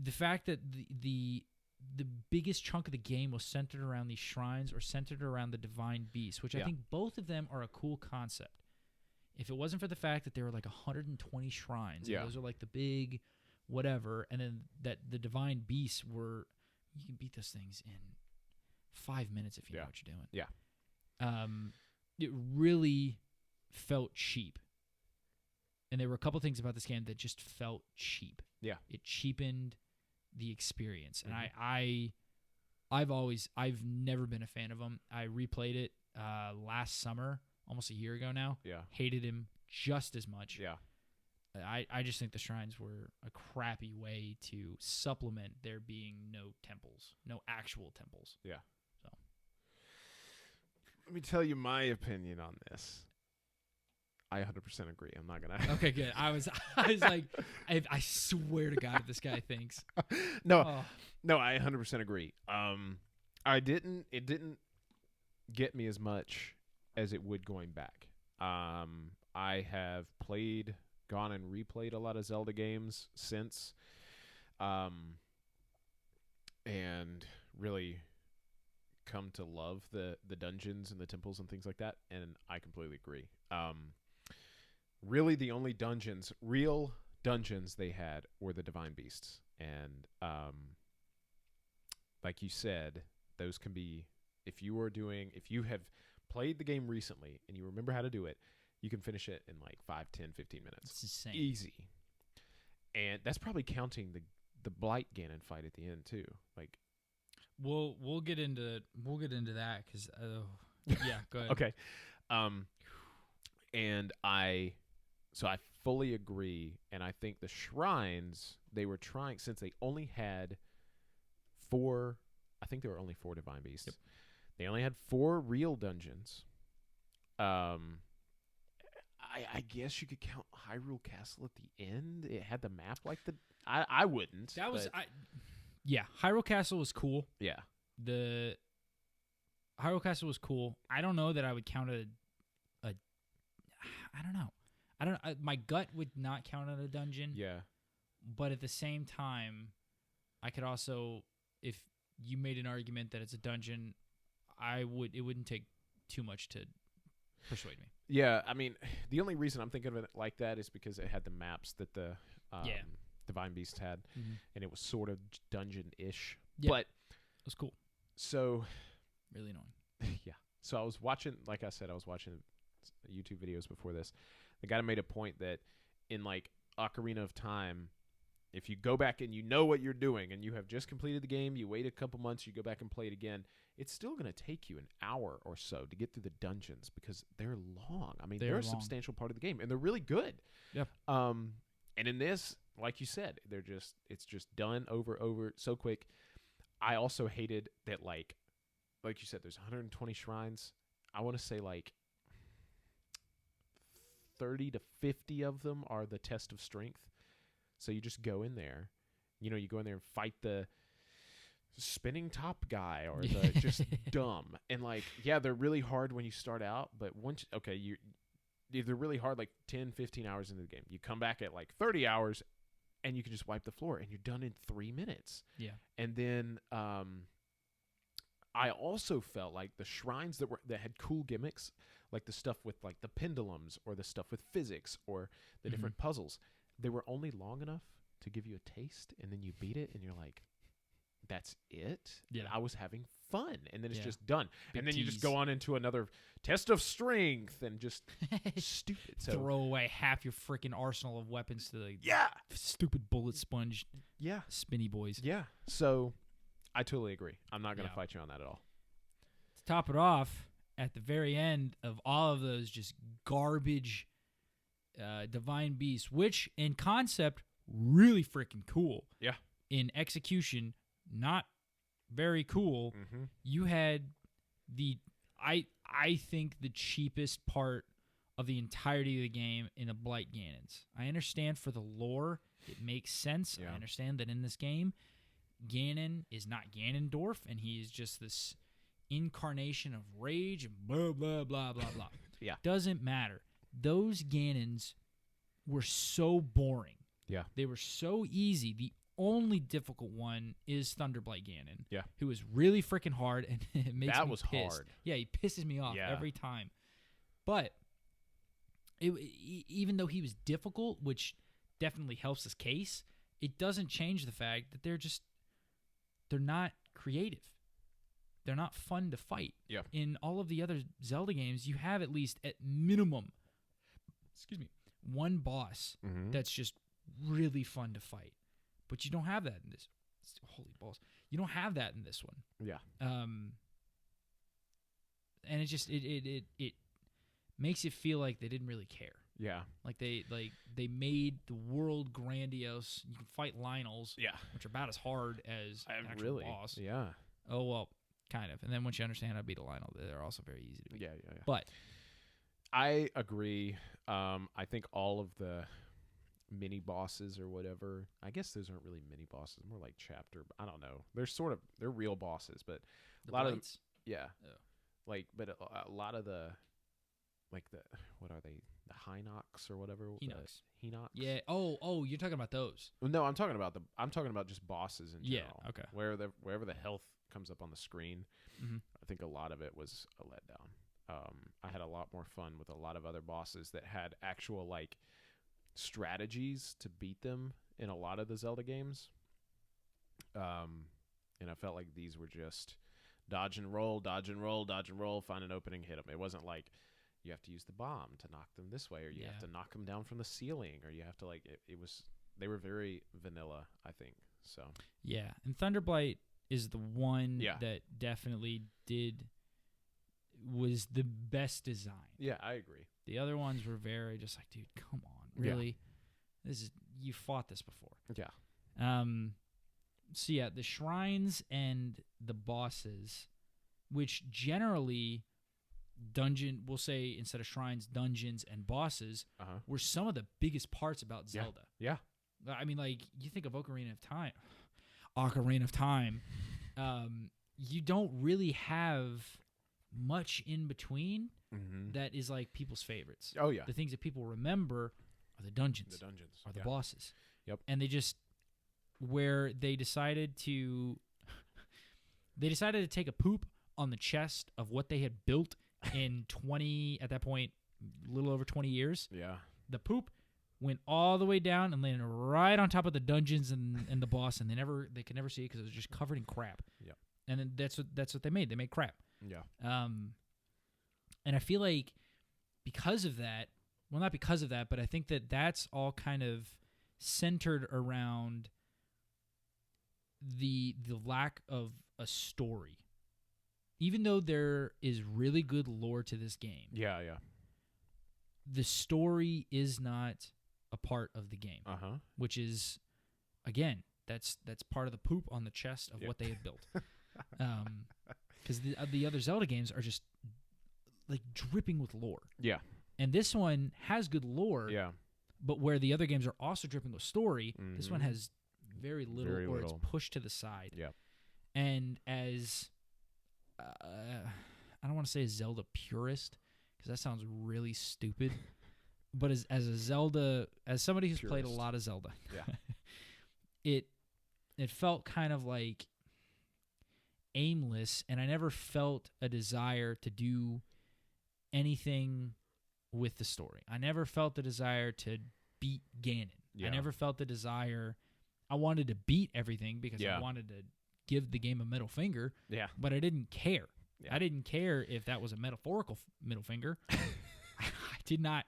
the fact that the biggest chunk of the game was centered around these shrines or centered around the divine beasts, which I think both of them are a cool concept. If it wasn't for the fact that there were like 120 shrines, and those are like the big whatever, and then that the divine beasts were, you can beat those things in 5 minutes if you know what you're doing. Yeah. It really felt cheap. And there were a couple things about this game that just felt cheap. Yeah. It cheapened the experience. And I've never been a fan of them. I replayed it last summer, almost a year ago now. Yeah. Hated him just as much. Yeah. I just think the shrines were a crappy way to supplement there being no temples, no actual temples. Yeah. So let me tell you my opinion on this. I 100% agree. I'm not gonna. Okay, good. I was like, I swear to God, if this guy thinks. No, I 100% agree. It didn't get me as much as it would going back. I have gone and replayed a lot of Zelda games since, and really come to love the dungeons and the temples and things like that. And I completely agree. Really, the only real dungeons they had were the divine beasts, and like you said, those can be if you have played the game recently and you remember how to do it, you can finish it in like 5, 10, 15 minutes. It's insane. Easy. And that's probably counting the Blight Ganon fight at the end too. Like, we'll get into that because yeah, go ahead. Okay. And I fully agree, and I think the shrines, they were trying, since they only had 4, I think there were only 4 Divine Beasts. Yep. They only had 4 real dungeons. I guess you could count Hyrule Castle at the end. It had the map like the. I wouldn't. That was yeah. Hyrule Castle was cool. Yeah. The Hyrule Castle was cool. I don't know that I would count it I don't know. My gut would not count it a dungeon. Yeah. But at the same time, I could also, if you made an argument that it's a dungeon, it wouldn't take too much to persuade me. Yeah, I mean, the only reason I'm thinking of it like that is because it had the maps that the Divine Beast had, and it was sort of dungeon-ish. Yeah. But it was cool. So really annoying. Yeah. So I was watching, like I said, YouTube videos before this. The guy made a point that in like Ocarina of Time, if you go back and you know what you're doing and you have just completed the game, you wait a couple months, you go back and play it again, it's still going to take you an hour or so to get through the dungeons because they're long. I mean, they're a substantial part of the game, and they're really good. Yep. And in this, like you said, it's just done over so quick. I also hated that, like you said, there's 120 shrines. I want to say like 30 to 50 of them are the test of strength. So you just go in there, you go in there and fight the spinning top guy or the just dumb. And like, yeah, they're really hard when you start out, but once, they're really hard like 10, 15 hours into the game. You come back at like 30 hours and you can just wipe the floor and you're done in 3 minutes. Yeah. And then, I also felt like the shrines that had cool gimmicks, like the stuff with like the pendulums or the stuff with physics or the different puzzles, they were only long enough to give you a taste, and then you beat it and you're like, that's it? Yeah. And I was having fun, and then it's just done. Big and then you just tease. go on into another test of strength and just stupid. So throw away half your freaking arsenal of weapons to the stupid bullet sponge spinny boys. Yeah. So I totally agree. I'm not going to fight you on that at all. To top it off, at the very end of all of those just garbage Divine Beasts, which in concept, really freaking cool. Yeah. In execution, not very cool. Mm-hmm. You had I think the cheapest part of the entirety of the game in the Blight Ganons. I understand for the lore, it makes sense. Yeah. I understand that in this game, Ganon is not Ganondorf, and he is just this incarnation of rage and blah, blah, blah, blah, blah. Yeah. Doesn't matter. Those Ganons were so boring. Yeah. They were so easy. The only difficult one is Thunderblight Ganon. Yeah. Who is really freaking hard, and it makes that me was pissed. hard. Yeah, he pisses me off every time. But even though he was difficult, which definitely helps his case, it doesn't change the fact that they're not creative. They're not fun to fight. Yeah. In all of the other Zelda games, you have at least at minimum, one boss that's just really fun to fight. But you don't have that in this. Holy balls. You don't have that in this one. Yeah. And it just it makes it feel like they didn't really care. Yeah. Like they made the world grandiose. You can fight Lionels, which are about as hard as an actual boss. Yeah. Oh well, kind of. And then once you understand how to beat a Lionel, they're also very easy to beat. Yeah. But I agree. I think all of the mini bosses or whatever, I guess those aren't really mini bosses, more like chapter. I don't know. They're real bosses, but the a lot Blights? of them, Oh. like, but a lot of the, like what are they? The Hinox or whatever. Hinox. Hinox. Yeah. Oh, you're talking about those. Well, no, I'm talking about just bosses in general. Yeah. Okay. Wherever the health comes up on the screen, Mm-hmm. I think a lot of it was a letdown. I had a lot more fun with a lot of other bosses that had actual like strategies to beat them in a lot of the Zelda games. And I felt like these were just dodge and roll, find an opening, hit them. It wasn't like you have to use the bomb to knock them this way, or you have to knock them down from the ceiling, or you have to like they were very vanilla, I think. So yeah, and Thunderblight is the one Yeah. that definitely did was the best design. Yeah, I agree. The other ones were very just like, dude, come on, Yeah. really? You fought this before. Yeah. So yeah, the shrines and the bosses, which generally we'll say instead of shrines, dungeons and bosses were some of the biggest parts about Zelda. Yeah. I mean, like, you think of Ocarina of Time, you don't really have much in between that is like people's favorites. Oh, yeah. The things that people remember are the dungeons. Are the bosses. Yep. And they decided to take a poop on the chest of what they had built in at that point, a little over 20 years. Yeah. The poop went all the way down and landed right on top of the dungeons and the boss, and they could never see it because it was just covered in crap. Yep. And then that's what they made. They made crap. Yeah. And I feel like because of that, well, not because of that, but I think that that's all kind of centered around the lack of a story. Even though there is really good lore to this game, Yeah. the story is not a part of the game, which is, again, that's part of the poop on the chest of what they had built. Because the other Zelda games are just like dripping with lore. Yeah. And this one has good lore. Yeah. But where the other games are also dripping with story, this one has very little, it's pushed to the side. Yeah. And as I don't want to say a Zelda purist because that sounds really stupid, but as somebody who's played a lot of Zelda, it felt kind of like aimless, and I never felt a desire to do anything with the story. I never felt the desire to beat Ganon. Yeah. I never felt the desire. I wanted to beat everything because I wanted to give the game a middle finger. Yeah. But I didn't care. Yeah. I didn't care if that was a metaphorical middle finger.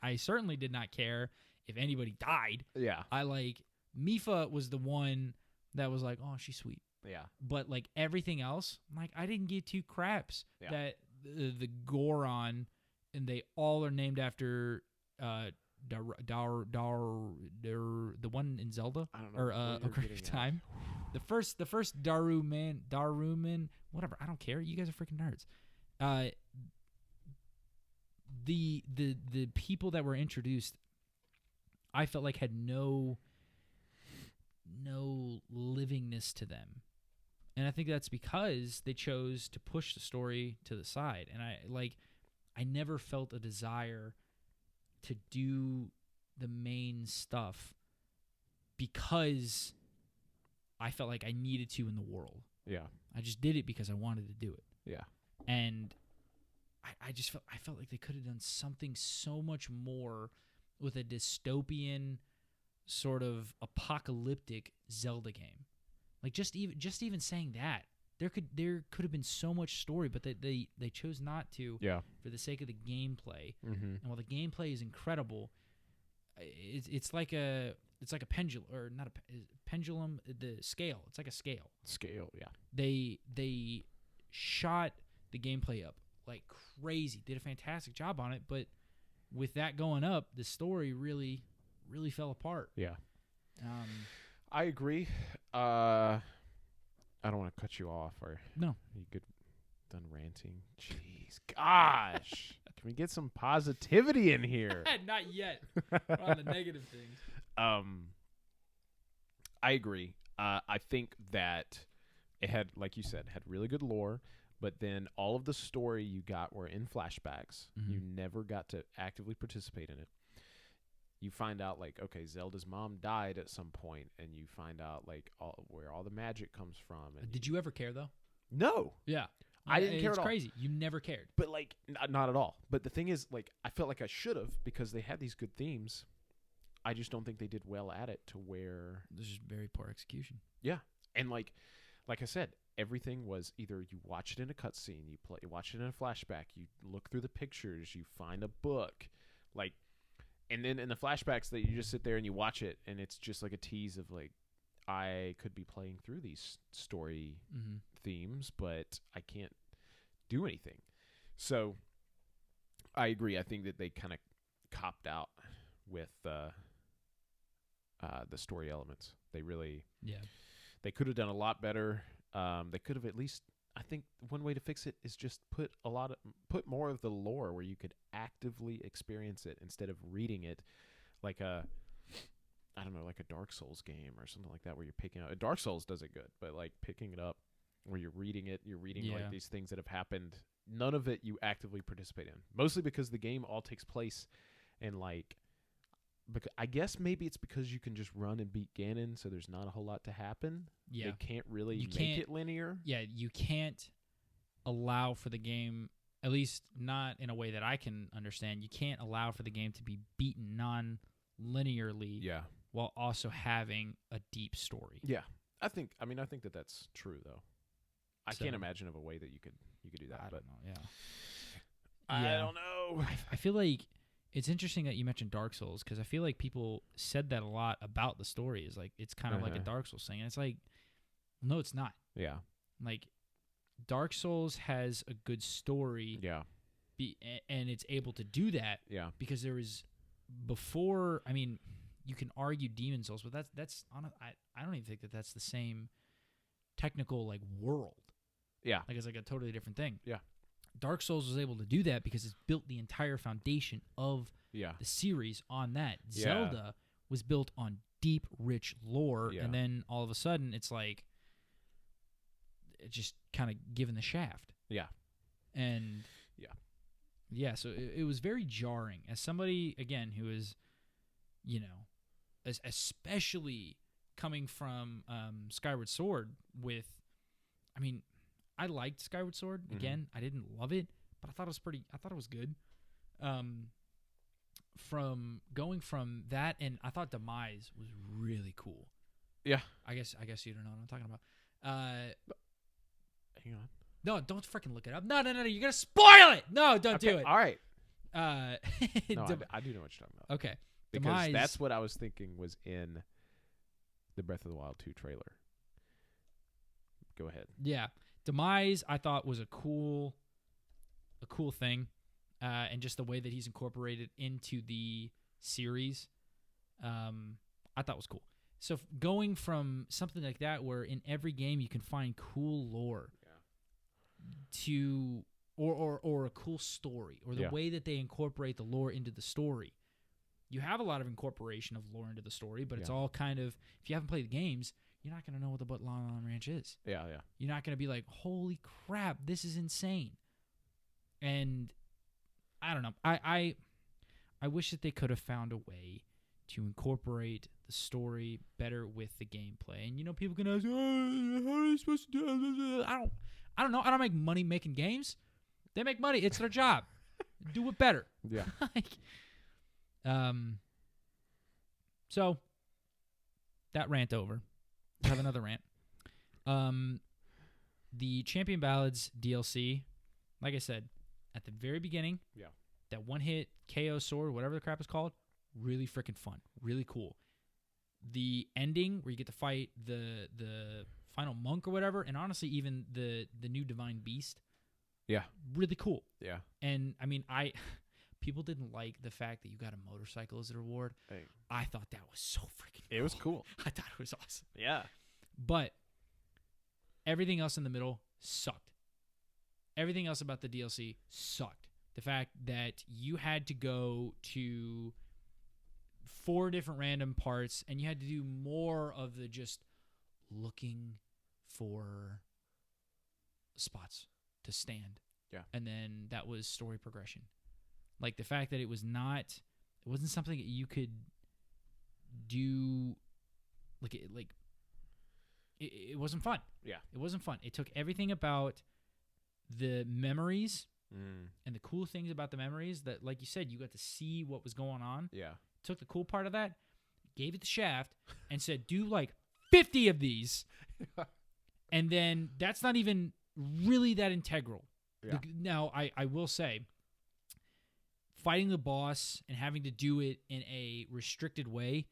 I certainly did not care if anybody died. Yeah. Mifa was the one that was like, oh, she's sweet. Yeah. But like everything else, like I didn't give two craps that the Goron, and they all are named after the one in Zelda, I don't know, or Ocarina of Time. The first Daruman, whatever. I don't care. You guys are freaking nerds. The people that were introduced, I felt like had no livingness to them, and I think that's because they chose to push the story to the side. And I never felt a desire to do the main stuff because I felt like I needed to in the world. Yeah. I just did it because I wanted to do it. Yeah. And I felt like they could have done something so much more with a dystopian sort of apocalyptic Zelda game. Like just even saying that, there could have been so much story, but they chose not to for the sake of the gameplay. And while the gameplay is incredible, it's like a pendulum, or not a pendulum, the scale. It's like a scale. Scale, yeah. They shot the gameplay up like crazy. Did a fantastic job on it, but with that going up, the story really fell apart. Yeah. I agree. I don't want to cut you off, or no. You good? Done ranting? Jeez, gosh. Can we get some positivity in here? Not yet. We're on the negative things. I agree. I think that it had, like you said, had really good lore, but then all of the story you got were in flashbacks. You never got to actively participate in it. You find out, like, okay, Zelda's mom died at some point, and you find out, like, where all the magic comes from. And did you ever care, though? No. Yeah. I didn't care at all. It's crazy. You never cared. But, like, not at all. But the thing is, like, I felt like I should have, because they had these good themes. I just don't think they did well at it to where... This is very poor execution. Yeah. And, like I said, everything was either you watch it in a cutscene, you watch it in a flashback, you look through the pictures, you find a book, like... And then in the flashbacks that you just sit there and you watch it, and it's just like a tease of, like, I could be playing through these story themes, but I can't do anything. So I agree. I think that they kind of copped out with the story elements. They really, they could have done a lot better. They could have at least. I think one way to fix it is just put more of the lore where you could actively experience it instead of reading it, like a Dark Souls game or something like that, where you're picking up. Dark Souls does it good, but like picking it up where you're reading like these things that have happened. None of it you actively participate in, mostly because the game all takes place in like. I guess maybe it's because you can just run and beat Ganon, so there's not a whole lot to happen. Yeah. They can't really make it linear. Yeah, you can't allow for the game, at least not in a way that I can understand, you can't allow for the game to be beaten non-linearly while also having a deep story. Yeah. I think that that's true, though. I can't imagine of a way that you could do that. I don't know, I don't know. I feel like it's interesting that you mentioned Dark Souls, because I feel like people said that a lot about the story. Is like it's kind of like a Dark Souls thing, and it's like, no, it's not. Yeah. Like, Dark Souls has a good story. Yeah. And it's able to do that. Yeah. Because there was before. I mean, you can argue Demon Souls, but that's I don't even think that that's the same technical like world. Yeah. Like it's like a totally different thing. Yeah. Dark Souls was able to do that because it's built the entire foundation of the series on that. Zelda was built on deep, rich lore, and then all of a sudden it's like it just kind of given the shaft. Yeah. And so it was very jarring as somebody, again, who is, especially coming from Skyward Sword with, I mean, I liked Skyward Sword. Again, I didn't love it, but I thought it was good. From going from that, and I thought Demise was really cool. Yeah. I guess you don't know what I'm talking about. Hang on. No, don't freaking look it up. No, you're gonna spoil it. No, don't do it. All right. No, I do know what you're talking about. Okay. Because Demise, that's what I was thinking was in the Breath of the Wild 2 trailer. Go ahead. Yeah. Demise, I thought, was a cool thing, and just the way that he's incorporated into the series, I thought was cool. So going from something like that, where in every game you can find cool lore, to or a cool story, or the way that they incorporate the lore into the story. You have a lot of incorporation of lore into the story, but it's all kind of, if you haven't played the games, you're not going to know what the Lon Lon Ranch is. Yeah. You're not going to be like, holy crap, this is insane. And I don't know. I wish that they could have found a way to incorporate the story better with the gameplay. And, people can ask, how are you supposed to do it? I don't know. I don't make money making games. They make money. It's their job. Do it better. Yeah. So that rant over. I have another rant. The Champion Ballads DLC, like I said, at the very beginning, that one-hit KO sword, whatever the crap is called, really freaking fun, really cool. The ending where you get to fight the final monk or whatever, and honestly, even the new divine beast, really cool. Yeah. And I mean, people didn't like the fact that you got a motorcycle as a reward. Hey. I thought that was so freaking cool. It was cool. I thought it was awesome. Yeah. But everything else in the middle sucked. Everything else about the DLC sucked. The fact that you had to go to 4 different random parts and you had to do more of the just looking for spots to stand. Yeah. And then that was story progression. Like the fact that it wasn't something that you could do, it wasn't fun. Yeah. It wasn't fun. It took everything about the memories and the cool things about the memories that, like you said, you got to see what was going on. Yeah. Took the cool part of that, gave it the shaft, and said, do like 50 of these. And then that's not even really that integral. Yeah. Now, I will say, fighting the boss and having to do it in a restricted way,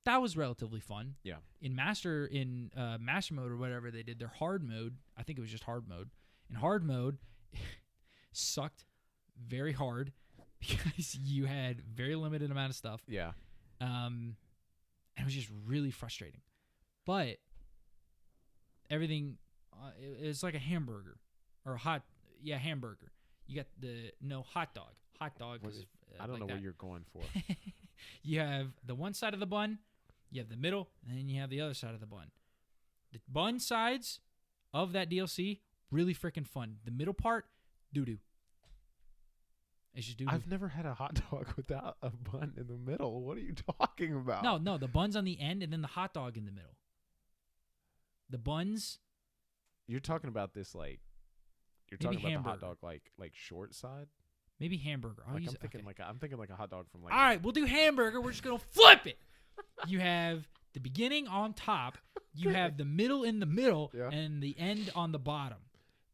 that was relatively fun. Yeah. In Master Mode or whatever they did, their hard mode, I think it was just hard mode. In hard mode, sucked very hard because you had very limited amount of stuff. Yeah. And it was just really frustrating. But everything, it's like a hamburger or hamburger. You got hot dog. Hot dog. I don't know what you're going for. You have the one side of the bun, you have the middle, and then you have the other side of the bun. The bun sides of that DLC, really freaking fun. The middle part, doo-doo. It's just doo-doo. I've never had a hot dog without a bun in the middle. What are you talking about? No, the bun's on the end and then the hot dog in the middle. The buns. You're talking about this like, you're Maybe talking about hamburger. the hot dog like short side? Maybe hamburger. I'm thinking like a hot dog from like. All right, we'll do hamburger. We're just going to flip it. You have the beginning on top. You have the middle in the middle and the end on the bottom.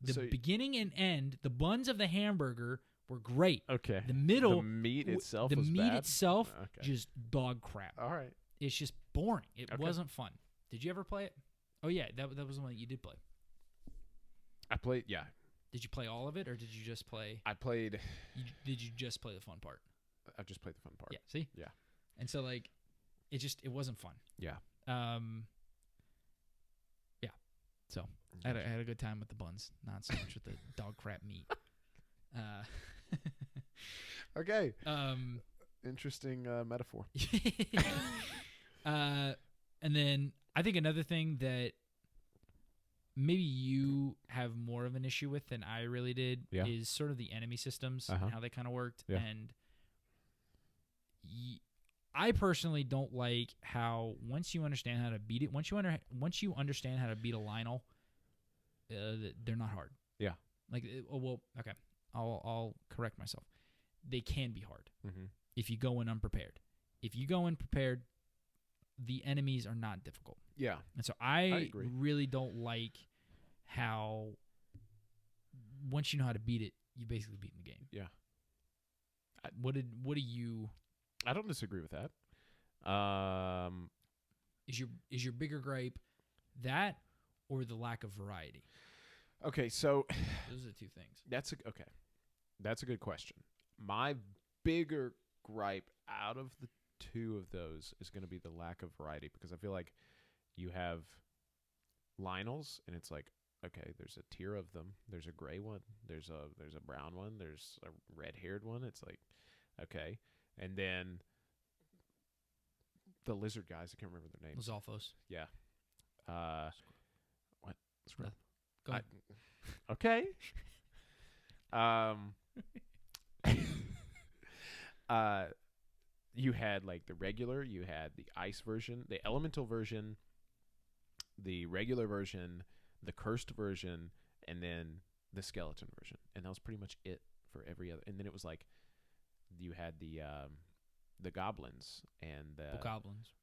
The beginning and end, the buns of the hamburger were great. Okay. The middle. The meat itself The was meat bad? itself, Okay. just dog crap. All right. It's just boring. It Okay. wasn't fun. Did you ever play it? Oh, yeah. That was the one that you did play. I played, yeah. Did you play all of it, or did you just play? I played. Did you just play the fun part? I just played the fun part. Yeah. See. Yeah. And so like, it wasn't fun. Yeah. Yeah. So I had a good time with the buns, not so much with the dog crap meat. Okay. Interesting metaphor. And then I think another thing that maybe you have more of an issue with than I really did is sort of the enemy systems and how they kind of worked. Yeah. And I personally don't like how once you understand how to beat it, once you understand how to beat a Lionel, they're not hard. Yeah. Like, okay, I'll correct myself. They can be hard if you go in unprepared. If you go in prepared, the enemies are not difficult. Yeah. And so I I agree. really don't like how once you know how to beat it, you basically beat the game. Yeah. What do you? I don't disagree with that. Is your bigger gripe that or the lack of variety? Okay, so Those are the two things. That's a good question. My bigger gripe out of the two of those is going to be the lack of variety, because I feel like you have Lionels and it's like, okay, there's a tier of them. There's a gray one. There's a brown one. There's a red-haired one. It's like, okay, and then the lizard guys. I can't remember their names. Lizalfos. Yeah. What? No. Go ahead. Okay. You had like the regular, you had the ice version, the elemental version, the regular version, the cursed version, and then the skeleton version. And that was pretty much it for every other. And then it was like you had the goblins and the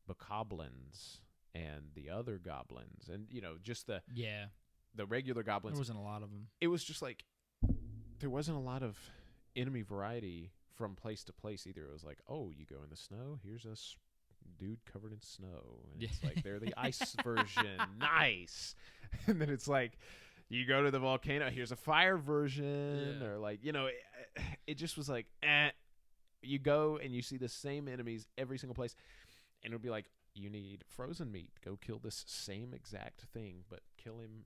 bokoblins and the other goblins, and just the regular goblins. There wasn't a lot of them. It was just like there wasn't a lot of enemy variety from place to place either. It was like, oh, you go in the snow, here's a dude covered in snow, and it's like they're the ice version. Nice. And then it's like you go to the volcano, here's a fire version. Or like, it just was like, you go and you see the same enemies every single place, and it'll be like, you need frozen meat, go kill this same exact thing, but kill him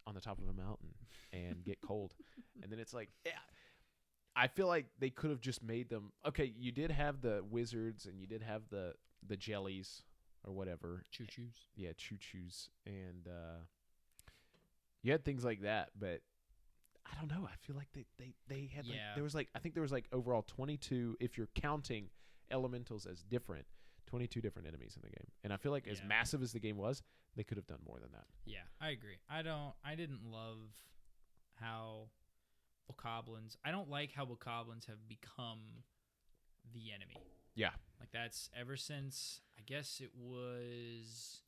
on the top of a mountain and get cold. And then it's like, I feel like they could have just made them. Okay, you did have the wizards and you did have the jellies or whatever. Choo-choos. Yeah, choo-choos. And you had things like that, but I don't know. I feel like they had I think there was like overall 22, if you're counting elementals as different, 22 different enemies in the game. And I feel like as massive as the game was, they could have done more than that. Yeah, I agree. I didn't love how bokoblins. I don't like how bokoblins have become the enemy. Yeah. Like that's ever since, I guess it was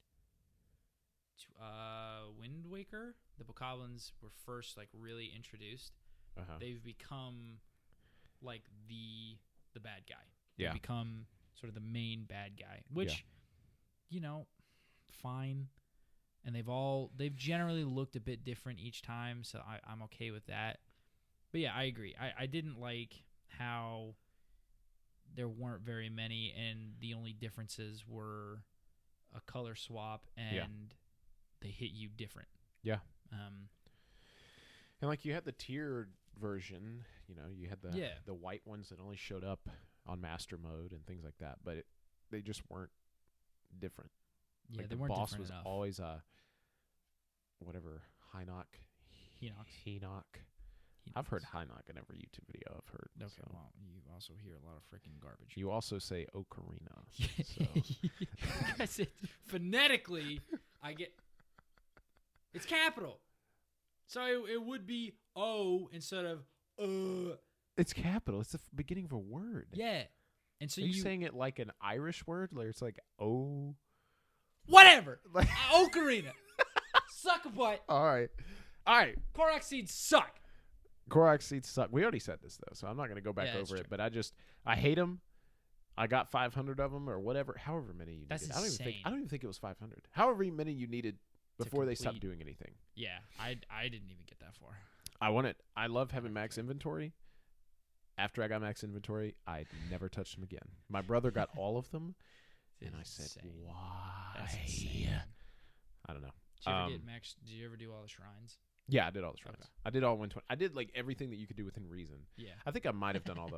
Wind Waker, the bokoblins were first like really introduced. They've become like the bad guy. They've become sort of the main bad guy, which fine. And they've generally looked a bit different each time, so I'm okay with that. But yeah, I agree. I didn't like how there weren't very many, and the only differences were a color swap and they hit you different. Yeah. And like you had the tiered version, you know, you had the white ones that only showed up on master mode and things like that, but they just weren't different. Yeah, like they the weren't boss different was enough. always Hinox. I've heard Hinox in every YouTube video I've heard. Okay, so. well, you also hear a lot of freaking garbage. You also say Ocarina. So. Because phonetically, it's capital. So it would be O instead of It's capital. It's the beginning of a word. Yeah. And so Are you saying it like an Irish word? Like it's like O. Whatever. Ocarina. Suck a butt. All right. Korok seeds suck. Korok seeds suck. We already said this though, so I'm not going to go back over it. True. But I hate them. I got 500 of them or whatever, however many you That's needed. insane. I don't even think it was 500. However many you needed before they stopped doing anything. Yeah, I didn't even get that far. I love having max inventory. After I got max inventory, I never touched them again. My brother got all of them, and I said, insane. "Why?" That's insane. I don't know. Did you ever get max? Did you ever do all the shrines? Yeah, I did all the shrines. Okay. I did all 120. I did like everything that you could do within reason. Yeah. I think I might have done all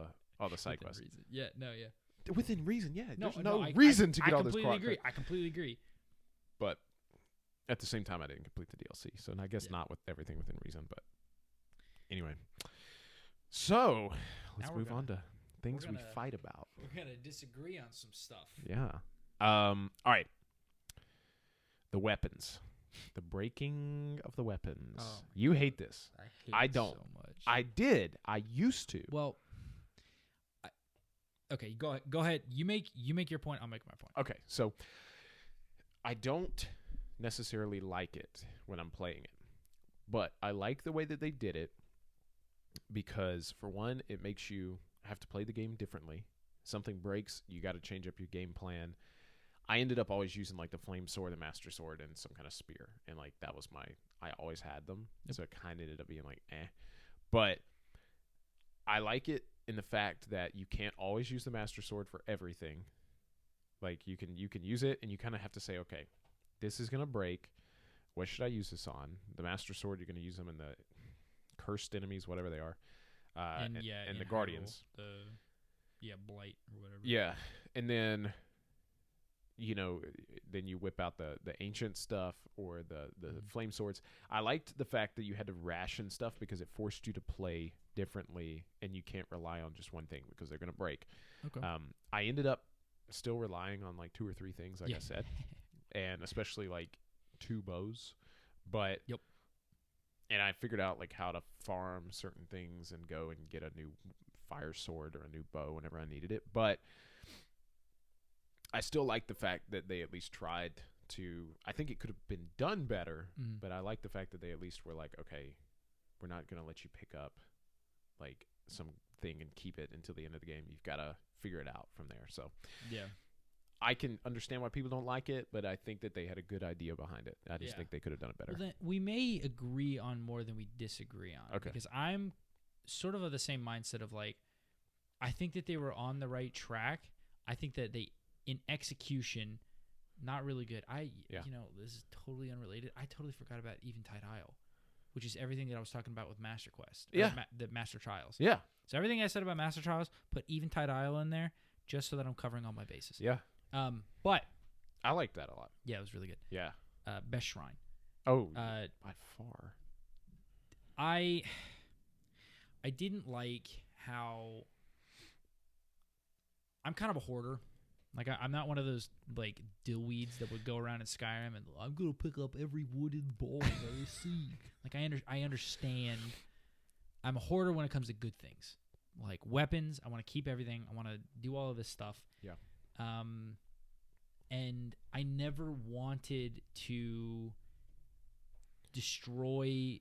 the side quests. Yeah. No. Yeah. Within reason, yeah. There's no I reason to get all this. I completely agree. But at the same time, I didn't complete the DLC, so I guess not with everything within reason. But anyway, so let's move on to things we fight about. We're gonna disagree on some stuff. Yeah. All right. The weapons, the breaking of the weapons. Oh, you hate this. I don't. So much. I did. I used to. Well. Okay, go ahead. You make your point. I'll make my point. Okay, so I don't necessarily like it when I'm playing it, but I like the way that they did it because, for one, it makes you have to play the game differently. Something breaks, you got to change up your game plan. I ended up always using like the flame sword, the master sword, and some kind of spear, and like that was I always had them, so it kind of ended up being like but I like it in the fact that you can't always use the master sword for everything. Like you can use it, and you kind of have to say, okay, this is gonna break. What should I use this on? The master sword, you're gonna use them in the cursed enemies, whatever they are, and the guardians, blight or whatever. Yeah, and then then you whip out the ancient stuff or the flame swords. I liked the fact that you had to ration stuff because it forced you to play differently, and you can't rely on just one thing because they're going to break. Okay. I ended up still relying on like 2 or 3 things, like I said, and especially like 2 bows. But and I figured out like how to farm certain things and go and get a new fire sword or a new bow whenever I needed it. But I still like the fact that they at least tried to. I think it could have been done better, but I like the fact that they at least were like, okay, we're not going to let you pick up like something and keep it until the end of the game. You've got to figure it out from there. So I can understand why people don't like it, but I think that they had a good idea behind it. I just think they could have done it better. Well, then we may agree on more than we disagree on. Okay. Because I'm sort of the same mindset of like, I think that they were on the right track. I think that they, in execution, not really good. This is totally unrelated. I totally forgot about Eventide Isle, which is everything that I was talking about with Master Quest. The Master Trials. Yeah. So everything I said about Master Trials, put Eventide Isle in there just so that I'm covering all my bases. Yeah. But I like that a lot. Yeah, it was really good. Yeah. Best Shrine. Oh, by far. I didn't like how I'm kind of a hoarder. Like, I'm not one of those, like, dillweeds that would go around in Skyrim and, I'm going to pick up every wooden ball that I see. Like, I understand. I'm a hoarder when it comes to good things. Like, weapons, I want to keep everything. I want to do all of this stuff. Yeah. And I never wanted to destroy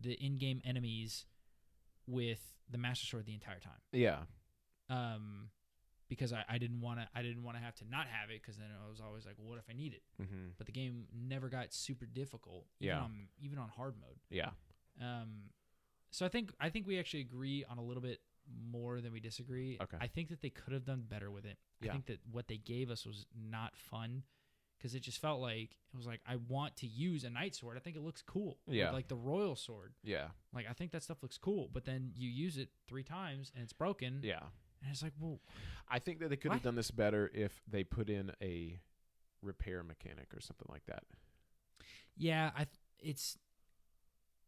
the in-game enemies with the Master Sword the entire time. Yeah. Because I didn't want to have to not have it, because then I was always like, well, what if I need it? Mm-hmm. But the game never got super difficult, even on hard mode. Yeah. So I think we actually agree on a little bit more than we disagree. Okay. I think that they could have done better with it. Yeah. I think that what they gave us was not fun because it just felt like it was like I want to use a night sword. I think it looks cool. Yeah. Like the royal sword. Yeah. Like I think that stuff looks cool, but then you use it 3 times and it's broken. Yeah. And it's like, well, I think that they could have done this better if they put in a repair mechanic or something like that. yeah, it's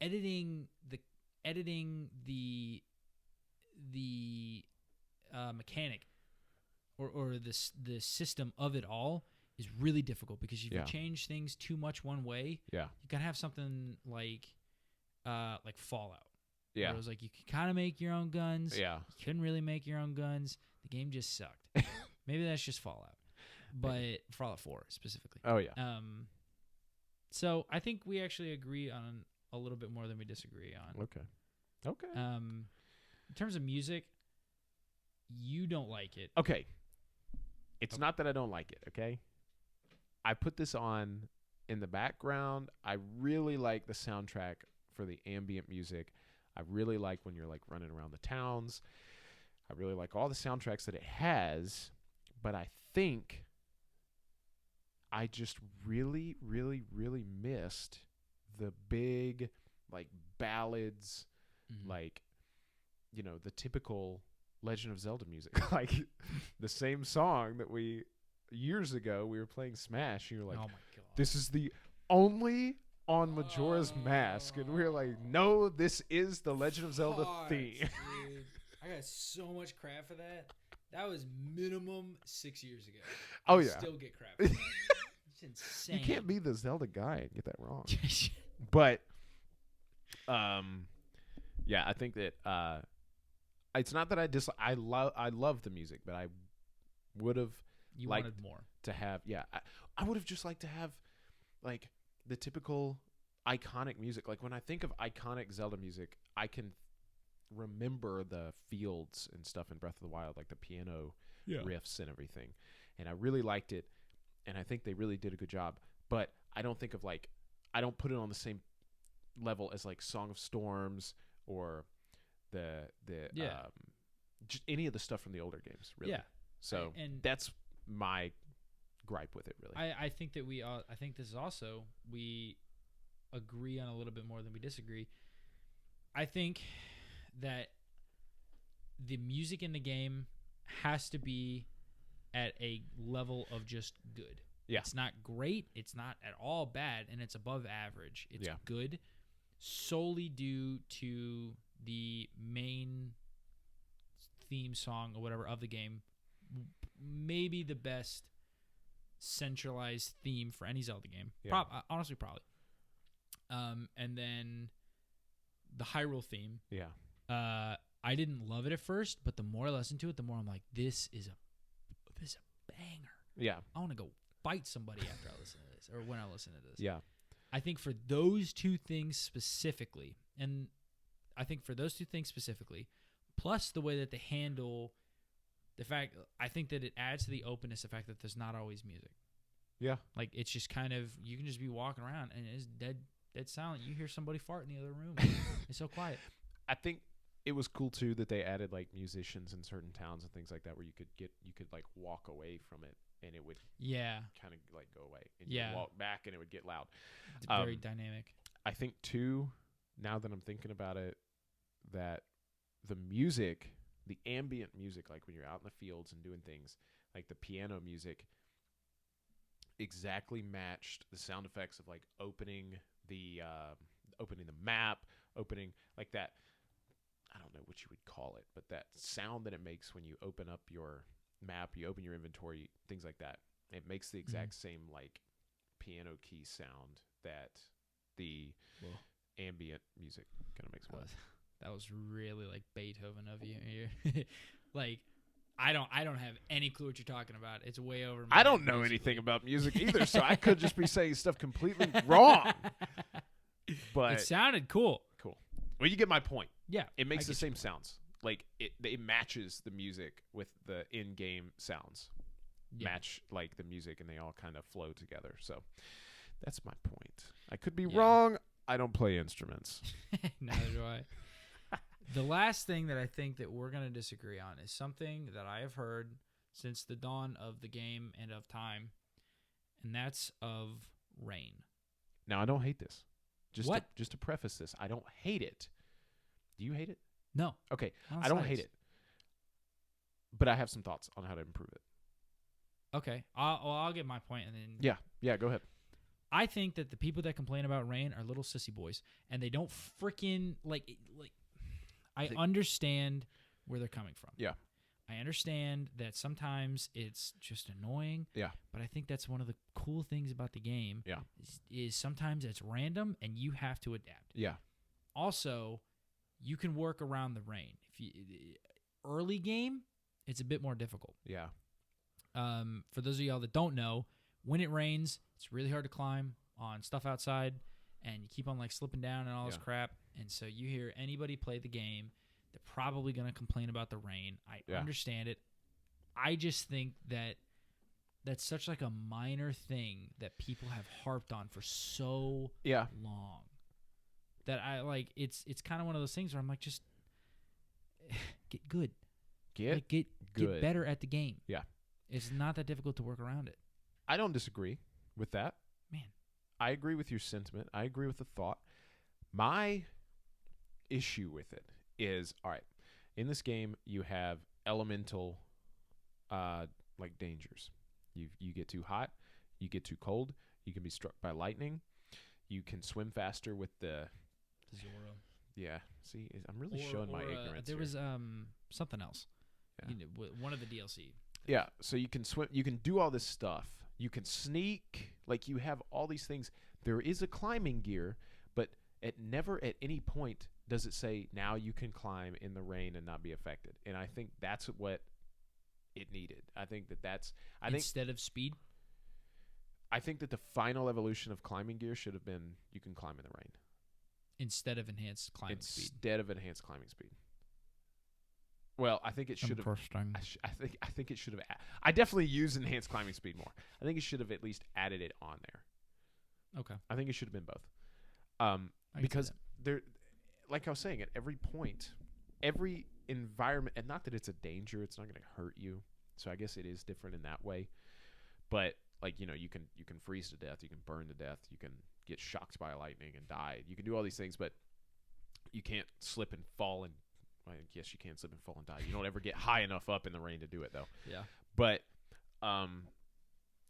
editing the mechanic or the system of it all is really difficult because if you change things too much one way, you gotta have something like Fallout. Yeah, where it was like you could kind of make your own guns. Yeah, you couldn't really make your own guns. The game just sucked. Maybe that's just Fallout, but Fallout 4 specifically. Oh yeah. So I think we actually agree on a little bit more than we disagree on. Okay. In terms of music, you don't like it. Okay. It's not that I don't like it, okay? I put this on in the background. I really like the soundtrack for the ambient music. I really like when you're like running around the towns. I really like all the soundtracks that it has, but I think I just really, really, really missed the big like ballads, like, you know, the typical Legend of Zelda music. Like the same song that years ago we were playing Smash, and you're like, oh my God, this is the only on Majora's Mask, and we were like, no, this is the Legend of Zelda theme. Dude. I got so much crap for that. That was minimum 6 years ago. Oh I yeah, still get crap for that. It's insane. you can't be the Zelda guy and get that wrong. But yeah, I think that it's not that I dislike. I love the music, but I would have liked wanted more to have. Yeah, I would have just liked to have like the typical iconic music. Like when I think of iconic Zelda music, I can remember the fields and stuff in Breath of the Wild, like the piano riffs and everything. And I really liked it, and I think they really did a good job. But I don't think of like, I don't put it on the same level as like Song of Storms or just any of the stuff from the older games, really. Yeah. So and that's my gripe with it, really. I think that I think this is also, we agree on a little bit more than we disagree. I think that the music in the game has to be at a level of just good. Yeah. It's not great, it's not at all bad, and it's above average. It's good solely due to the main theme song or whatever of the game. Maybe the best centralized theme for any Zelda game. Yeah. Honestly, probably. And then the Hyrule theme. Yeah. I didn't love it at first, but the more I listen to it, the more I'm like, this is a banger. Yeah. I want to go fight somebody after I listen to this, or when I listen to this. Yeah. I think for those two things specifically, plus the way that they handle the fact, I think that it adds to the openness, the fact that there's not always music. Yeah. Like, it's just kind of, you can just be walking around and it's dead silent. You hear somebody fart in the other room. It's so quiet. I think it was cool too that they added like musicians in certain towns and things like that, where you could like walk away from it and it would kind of like go away, and you would walk back and it would get loud. It's very dynamic. I think too, now that I'm thinking about it, that the music, the ambient music, like when you're out in the fields and doing things, like the piano music exactly matched the sound effects of like opening the map, opening like that. I don't know what you would call it, but that sound that it makes when you open up your map, you open your inventory, things like that. It makes the exact same like piano key sound that the ambient music kind of makes. That was really like Beethoven of you here. Like, I don't have any clue what you're talking about. It's way over my I don't know anything about music either, so I could just be saying stuff completely wrong. But it sounded cool. Cool. Well, you get my point. Yeah. It makes the same sounds. Like it matches the music with the in-game sounds. Yeah. Match like the music, and they all kind of flow together. So that's my point. I could be wrong. I don't play instruments. Neither do I. The last thing that I think that we're going to disagree on is something that I have heard since the dawn of the game and of time, and that's of rain. Now, I don't hate this. What? Just to preface this, I don't hate it. Do you hate it? No. Okay, I don't hate it. But I have some thoughts on how to improve it. Okay. I'll get my point, and then... Yeah, go ahead. I think that the people that complain about rain are little sissy boys, and they don't freaking, I understand where they're coming from. Yeah. I understand that sometimes it's just annoying. Yeah. But I think that's one of the cool things about the game. Yeah. Is sometimes it's random and you have to adapt. Yeah. Also, you can work around the rain. Early game, it's a bit more difficult. Yeah. For those of y'all that don't know, when it rains, it's really hard to climb on stuff outside, and you keep on slipping down and all this crap. And so you hear anybody play the game, they're probably going to complain about the rain. I understand it. I just think that that's such a minor thing that people have harped on for so long that it's kind of one of those things where I'm just get good. Get better at the game. Yeah. It's not that difficult to work around it. I don't disagree with that. Man. I agree with your sentiment. I agree with the thought. My issue with it is, all right, in this game you have elemental dangers. You get too hot, you get too cold, you can be struck by lightning, you can swim faster with the Zora. Yeah, see, I'm really showing my ignorance. There here. was something else. Yeah. One of the DLC. Yeah, so you can swim, you can do all this stuff. You can sneak, you have all these things. There is a climbing gear, but never at any point does it say now you can climb in the rain and not be affected. And I think that's what it needed. I think that's instead of speed. I think that the final evolution of climbing gear should have been you can climb in the rain instead of enhanced climbing speed. Instead of enhanced climbing speed. Well, I think it should have. I think it should have. I definitely use enhanced climbing speed more. I think it should have at least added it on there. Okay. I think it should have been both. Because there, like I was saying, at every point, every environment, and not that it's a danger, it's not going to hurt you. So I guess it is different in that way. But you can freeze to death, you can burn to death, you can get shocked by lightning and die. You can do all these things, but you can't slip and fall and. I guess you can slip and fall and die. You don't ever get high enough up in the rain to do it, though. Yeah. But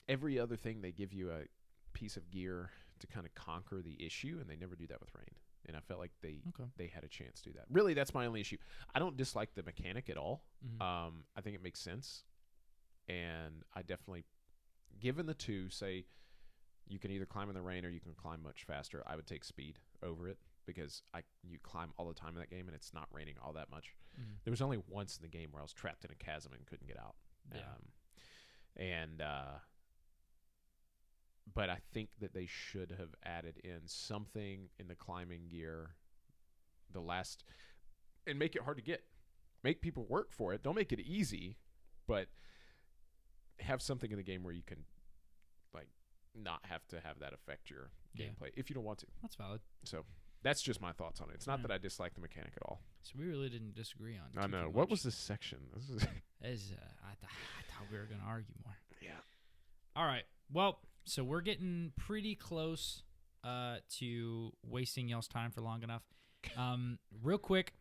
every other thing, they give you a piece of gear to kind of conquer the issue, and they never do that with rain. And I felt like they had a chance to do that. Really, that's my only issue. I don't dislike the mechanic at all. Mm-hmm. I think it makes sense. And I definitely, given the two, say you can either climb in the rain or you can climb much faster, I would take speed over it. Because you climb all the time in that game, and it's not raining all that much. Mm-hmm. There was only once in the game where I was trapped in a chasm and couldn't get out. Yeah. But I think that they should have added in something in the climbing gear, and make it hard to get. Make people work for it. Don't make it easy, but have something in the game where you can, not have to have that affect your gameplay if you don't want to. That's valid. So. That's just my thoughts on it. It's not that I dislike the mechanic at all. So we really didn't disagree on. I know. What was this section? I thought we were going to argue more. Yeah. All right. Well, so we're getting pretty close to wasting y'all's time for long enough. Real quick,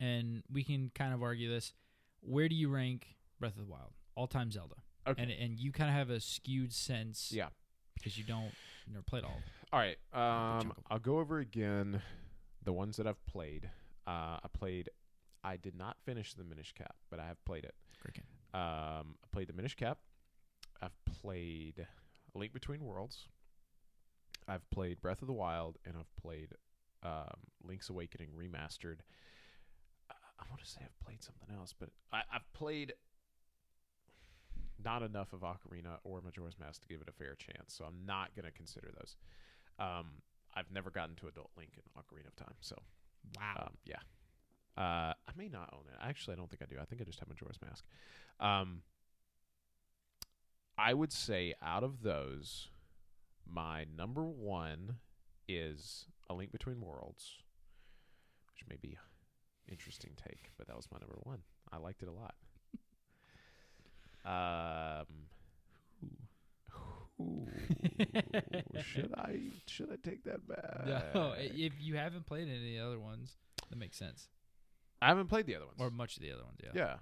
and we can kind of argue this. Where do you rank Breath of the Wild? All-time Zelda. Okay. And you kind of have a skewed sense. Yeah. Because you never played all of them. All right. I'll go over again the ones that I've played. I did not finish the Minish Cap, but I have played it. Great game. I played the Minish Cap. I've played A Link Between Worlds. I've played Breath of the Wild, and I've played Link's Awakening Remastered. I want to say I've played something else, but I've played not enough of Ocarina or Majora's Mask to give it a fair chance, so I'm not going to consider those. I've never gotten to Adult Link in Ocarina of Time, so wow. Yeah. I may not own it. Actually, I don't think I do. I think I just have Majora's Mask. I would say out of those, my number one is A Link Between Worlds, which may be interesting take, but that was my number 1. I liked it a lot. Should I take that back? No, if you haven't played any of the other ones, that makes sense. I haven't played the other ones. Or much of the other ones, yeah. Yeah.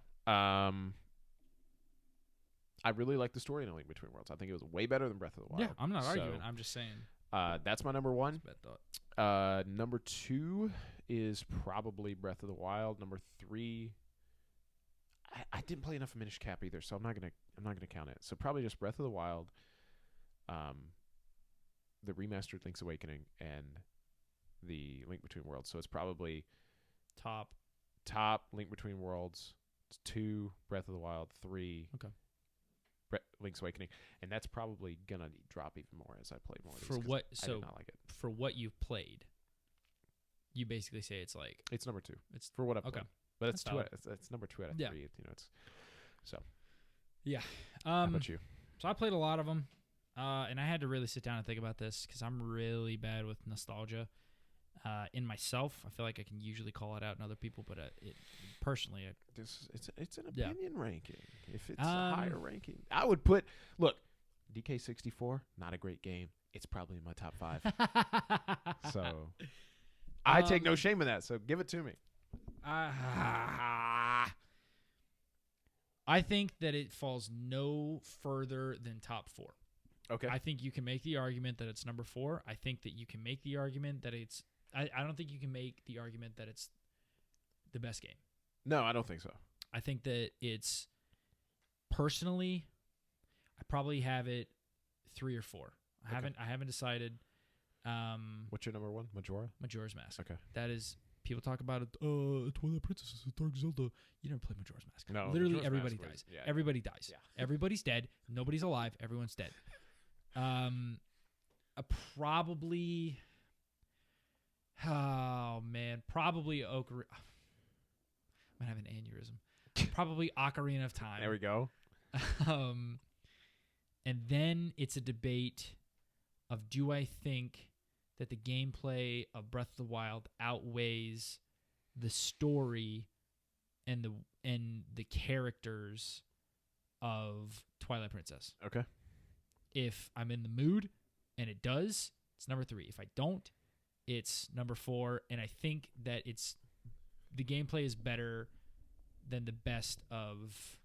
I really like the story in A Link Between Worlds. I think it was way better than Breath of the Wild. Yeah, I'm not arguing. I'm just saying. That's my number 1. That's a bad thought. Number 2 is probably Breath of the Wild. Number 3, I didn't play enough of Minish Cap either, so I'm not gonna count it. So probably just Breath of the Wild, the remastered Link's Awakening, and the Link Between Worlds. So it's probably top Link Between Worlds, 2 Breath of the Wild, 3 Link's Awakening, and that's probably gonna drop even more as I play more. For what? I did not like it. For what you've played, you basically say it's like it's number 2. It's for what I've okay. played, but it's That's it's number 2 out of 3. You know, it's so. Yeah. How about you? So I played a lot of them, and I had to really sit down and think about this because I'm really bad with nostalgia. In myself, I feel like I can usually call it out in other people, but personally, it's an opinion ranking. If it's a higher ranking, I would look, DK64, not a great game. It's probably in my top 5. So I take no shame in that. So give it to me. I think that it falls no further than top 4. Okay. I think you can make the argument that it's number 4. I think that you can make the argument that it's. I don't think you can make the argument that it's the best game. No, I don't think so. I think that it's personally, I probably have it 3 or 4. I haven't decided. What's your number 1? Majora's Mask. Okay. That is. People talk about it. Twilight Princess is a Dark Zelda. You never played Majora's Mask. No. Literally, Majora's everybody Mask dies. yeah. Everybody dies. Yeah. Everybody's dead. Nobody's alive. Everyone's dead. Probably. Oh man, probably Ocarina. I'm gonna have an aneurysm. Probably Ocarina of Time. There we go. And then it's a debate of do I think that the gameplay of Breath of the Wild outweighs the story and the characters of Twilight Princess. Okay. If I'm in the mood and it does, it's number 3. If I don't, it's number 4, and I think that the gameplay is better than the best of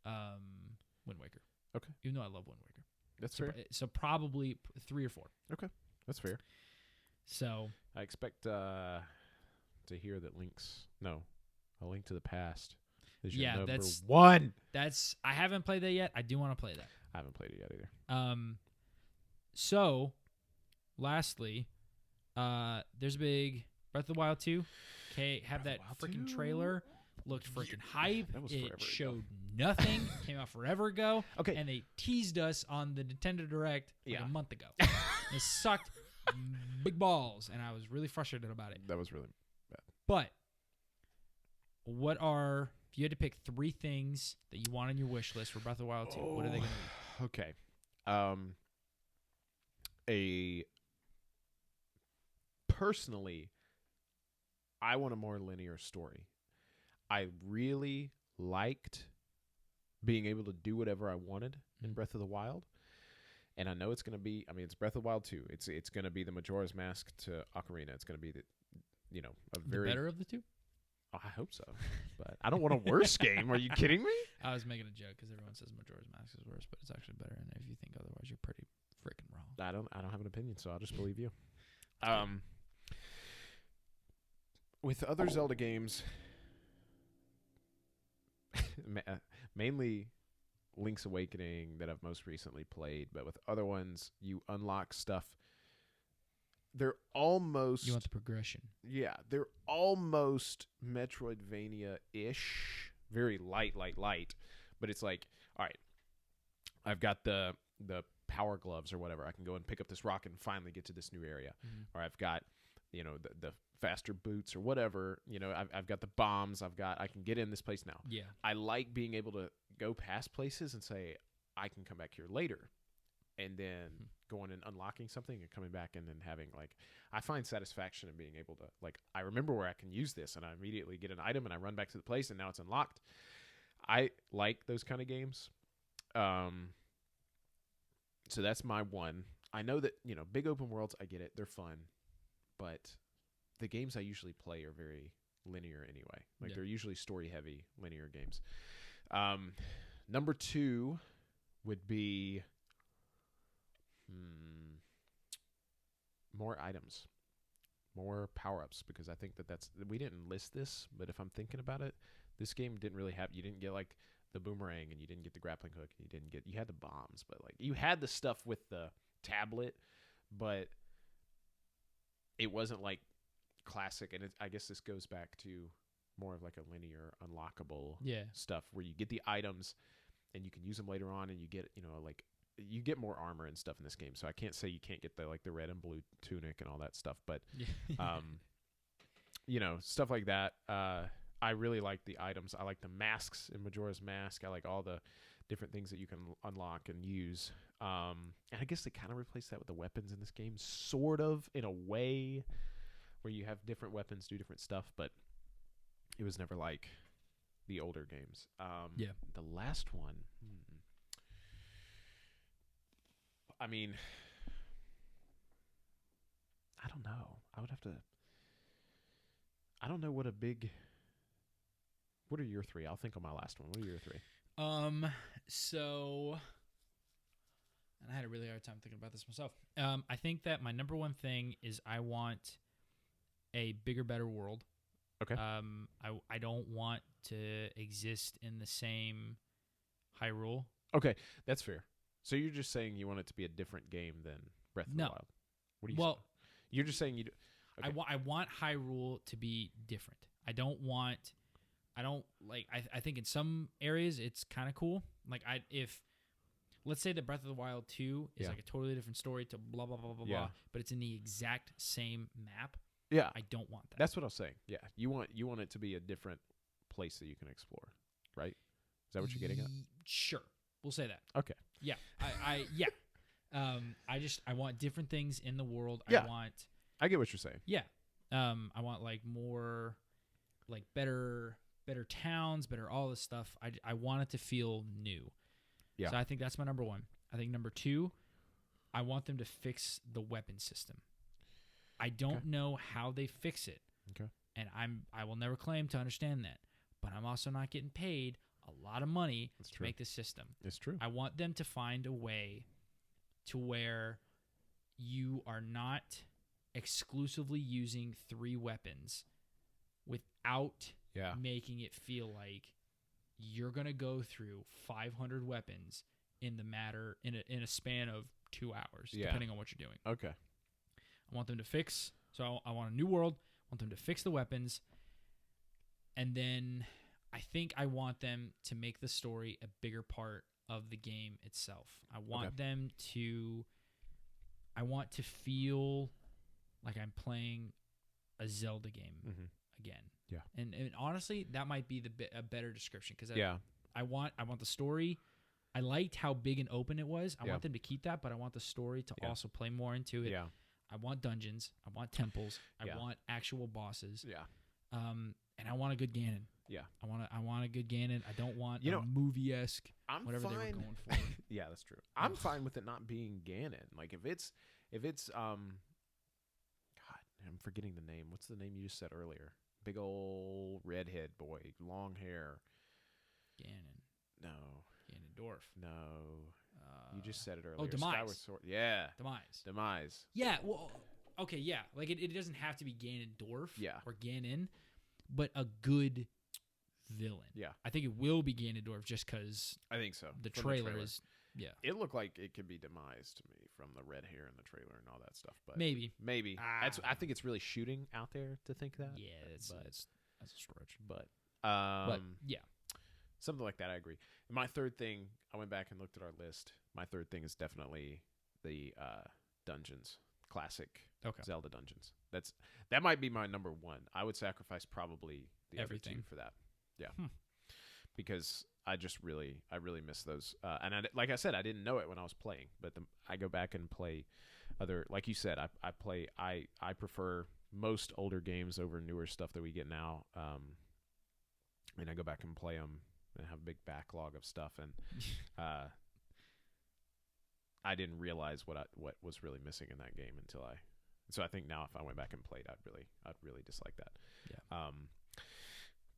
Wind Waker. Okay. Even though I love Wind Waker. That's fair. So probably 3 or 4. Okay. That's fair. So I expect to hear that A Link to the Past is your number 1. I haven't played that yet. I do want to play that. I haven't played it yet either. So lastly, there's a big Breath of the Wild 2. Okay, have that freaking trailer. Looked freaking hype. It showed nothing. Came out forever ago. Okay. And they teased us on the Nintendo Direct a month ago. It sucked big balls, and I was really frustrated about it. That was really bad. But if you had to pick 3 things that you want on your wish list for Breath of the Wild 2, what are they going to be? Okay. Personally, I want a more linear story. I really liked being able to do whatever I wanted in Breath of the Wild. And I know it's going to be, it's Breath of the Wild 2. It's going to be the Majora's Mask to Ocarina. It's going to be the better of the 2? Oh, I hope so. But I don't want a worse game. Are you kidding me? I was making a joke because everyone says Majora's Mask is worse, but it's actually better. And if you think otherwise, you're pretty freaking wrong. I don't have an opinion, so I'll just believe you. With other Zelda games, mainly Link's Awakening that I've most recently played, but with other ones, you unlock stuff. They're almost... You want the progression. Yeah, they're almost Metroidvania-ish. Very light. But it's like, all right, I've got the power gloves or whatever. I can go and pick up this rock and finally get to this new area. Mm-hmm. Or I've got, the faster boots or whatever. I've got the bombs. I can get in this place now. Yeah. I like being able to go past places and say, I can come back here later. and then going and unlocking something and coming back and then having like, I find satisfaction in being able to like, I remember where I can use this and I immediately get an item and I run back to the place and now it's unlocked. I like those kind of games. So that's my one. I know that, big open worlds, I get it. They're fun. But the games I usually play are very linear anyway. Like they're usually story heavy linear games. Number 2 would be more items, more power-ups, because I think we didn't list this, but if I'm thinking about it, this game didn't really have, you didn't get like the boomerang and you didn't get the grappling hook and you had the bombs, but like you had the stuff with the tablet, but it wasn't like classic. And I guess this goes back to more of like a linear unlockable stuff where you get the items and you can use them later on and you get, like you get more armor and stuff in this game. So I can't say you can't get the red and blue tunic and all that stuff, but stuff like that. I really like the items. I like the masks in Majora's Mask. I like all the different things that you can unlock and use. And I guess they kind of replaced that with the weapons in this game, sort of, in a way, where you have different weapons do different stuff, but it was never like the older games. The last one, I mean, I don't know. I don't know what are your 3? I'll think on my last one. What are your 3? So, and I had a really hard time thinking about this myself. I think that my number 1 thing is I want a bigger, better world. Okay. I don't want to exist in the same Hyrule. Okay, that's fair. So you're just saying you want it to be a different game than Breath of the Wild. What do you say? You're just saying you do. Okay. I want Hyrule to be different. I don't like, I think in some areas it's kind of cool. Like if let's say that Breath of the Wild 2 is like a totally different story to blah, blah, blah, blah, blah, but it's in the exact same map. Yeah. I don't want that. That's what I was saying. Yeah. You want it to be a different place that you can explore, right? Is that what you're getting at? Sure. We'll say that. Okay. Yeah. I want different things in the world. Yeah. I get what you're saying. Yeah. I want like more, like better towns, better all this stuff. I want it to feel new. Yeah. So I think that's my number 1. I think number 2, I want them to fix the weapon system. I don't know how they fix it. Okay. And I will never claim to understand that. But I'm also not getting paid a lot of money to make this system. It's true. I want them to find a way to where you are not exclusively using 3 weapons without making it feel like you're going to go through 500 weapons in a span of 2 hours, depending on what you're doing. Okay. I want them to fix. So I want a new world. I want them to fix the weapons. And then I think I want them to make the story a bigger part of the game itself. I want them to... I want to feel like I'm playing a Zelda game again. Yeah. And honestly, that might be a better description, because I want the story. I liked how big and open it was. I want them to keep that, but I want the story to also play more into it. Yeah. I want dungeons. I want temples. I want actual bosses. Yeah. And I want a good Ganon. Yeah. I want a good Ganon. I don't want a movie-esque whatever they were going for. Yeah, that's true. I'm fine with it not being Ganon. Like if it's God, I'm forgetting the name. What's the name you just said earlier? Big old redhead boy, long hair. Ganon. No. Ganondorf. No. You just said it earlier. Oh, Demise. Skyward Sword. Yeah. Demise. Yeah. Well, okay. Yeah. Like it doesn't have to be Ganondorf. Yeah. Or Ganon, but a good villain. Yeah. I think it will be Ganondorf just because I think so. The trailer is. Yeah. It looked like it could be Demise to me from the red hair in the trailer and all that stuff. But maybe. I think it's really shooting out there to think that. Yeah, that's a stretch. But yeah. Something like that, I agree. And my third thing, I went back and looked at our list. My third thing is definitely the dungeons, classic Zelda dungeons. That might be my number 1. I would sacrifice probably the everything other 2 for that. Yeah. because I really miss those. And like I said, I didn't know it when I was playing, but I go back and play other, like you said, I prefer most older games over newer stuff that we get now. And I go back and play them and have a big backlog of stuff. And I didn't realize what was really missing in that game until so I think now if I went back and played, I'd really dislike that. Yeah.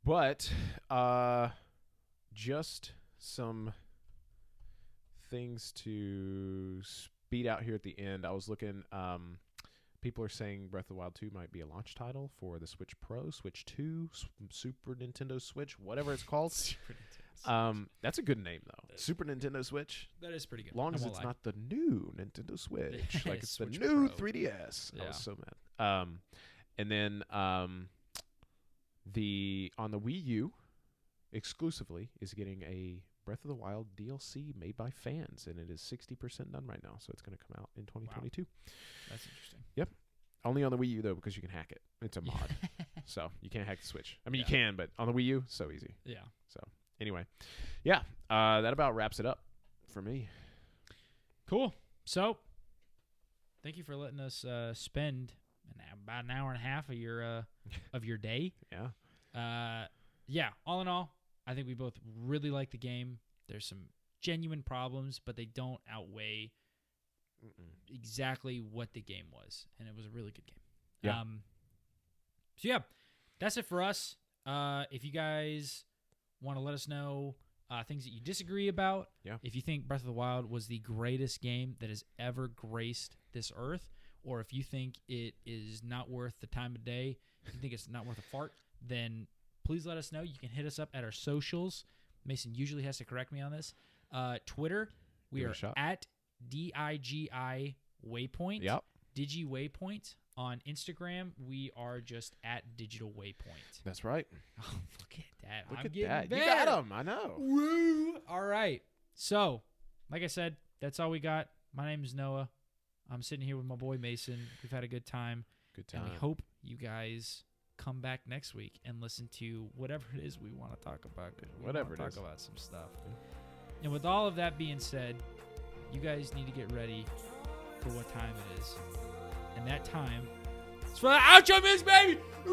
But just some things to speed out here at the end. I was looking. People are saying Breath of the Wild 2 might be a launch title for the Switch Pro, Switch 2, Super Nintendo Switch, whatever it's called. That's a good name though. Super Nintendo Switch. That is pretty good. Long as it's not the new Nintendo Switch, like it's Switch the new Pro. 3DS. Yeah. I was so mad. And then on the Wii U exclusively is getting a Breath of the Wild DLC made by fans, and it is 60% done right now, so it's going to come out in 2022. Wow. That's interesting. Yep. Only on the Wii U though, because you can hack it. It's a mod, so you can't hack the Switch. I mean, you can, but on the Wii U, so easy. Yeah. So anyway, yeah, that about wraps it up for me. Cool. So, thank you for letting us spend about an hour and a half of your day. Yeah. Yeah. All in all, I think we both really like the game. There's some genuine problems, but they don't outweigh exactly what the game was, and it was a really good game. Yeah. So yeah, that's it for us. If you guys want to let us know things that you disagree about, if you think Breath of the Wild was the greatest game that has ever graced this earth, or if you think it is not worth the time of day, if you think it's not worth a fart, then please let us know. You can hit us up at our socials. Mason usually has to correct me on this. Twitter, we are at DIGI Waypoint. Yep. Digi Waypoint. On Instagram, we are just at Digital Waypoint. That's right. Oh, look at that. Look I'm at getting that. better. You got him. I know. Woo! All right. So, like I said, that's all we got. My name is Noah. I'm sitting here with my boy Mason. We've had a good time. Good time. And we hope you guys come back next week and listen to whatever it is we want to talk about. Whatever it talk is. about some stuff. And with all of that being said, you guys need to get ready for what time it is. And that time is for the outro, Miss Baby! Woo!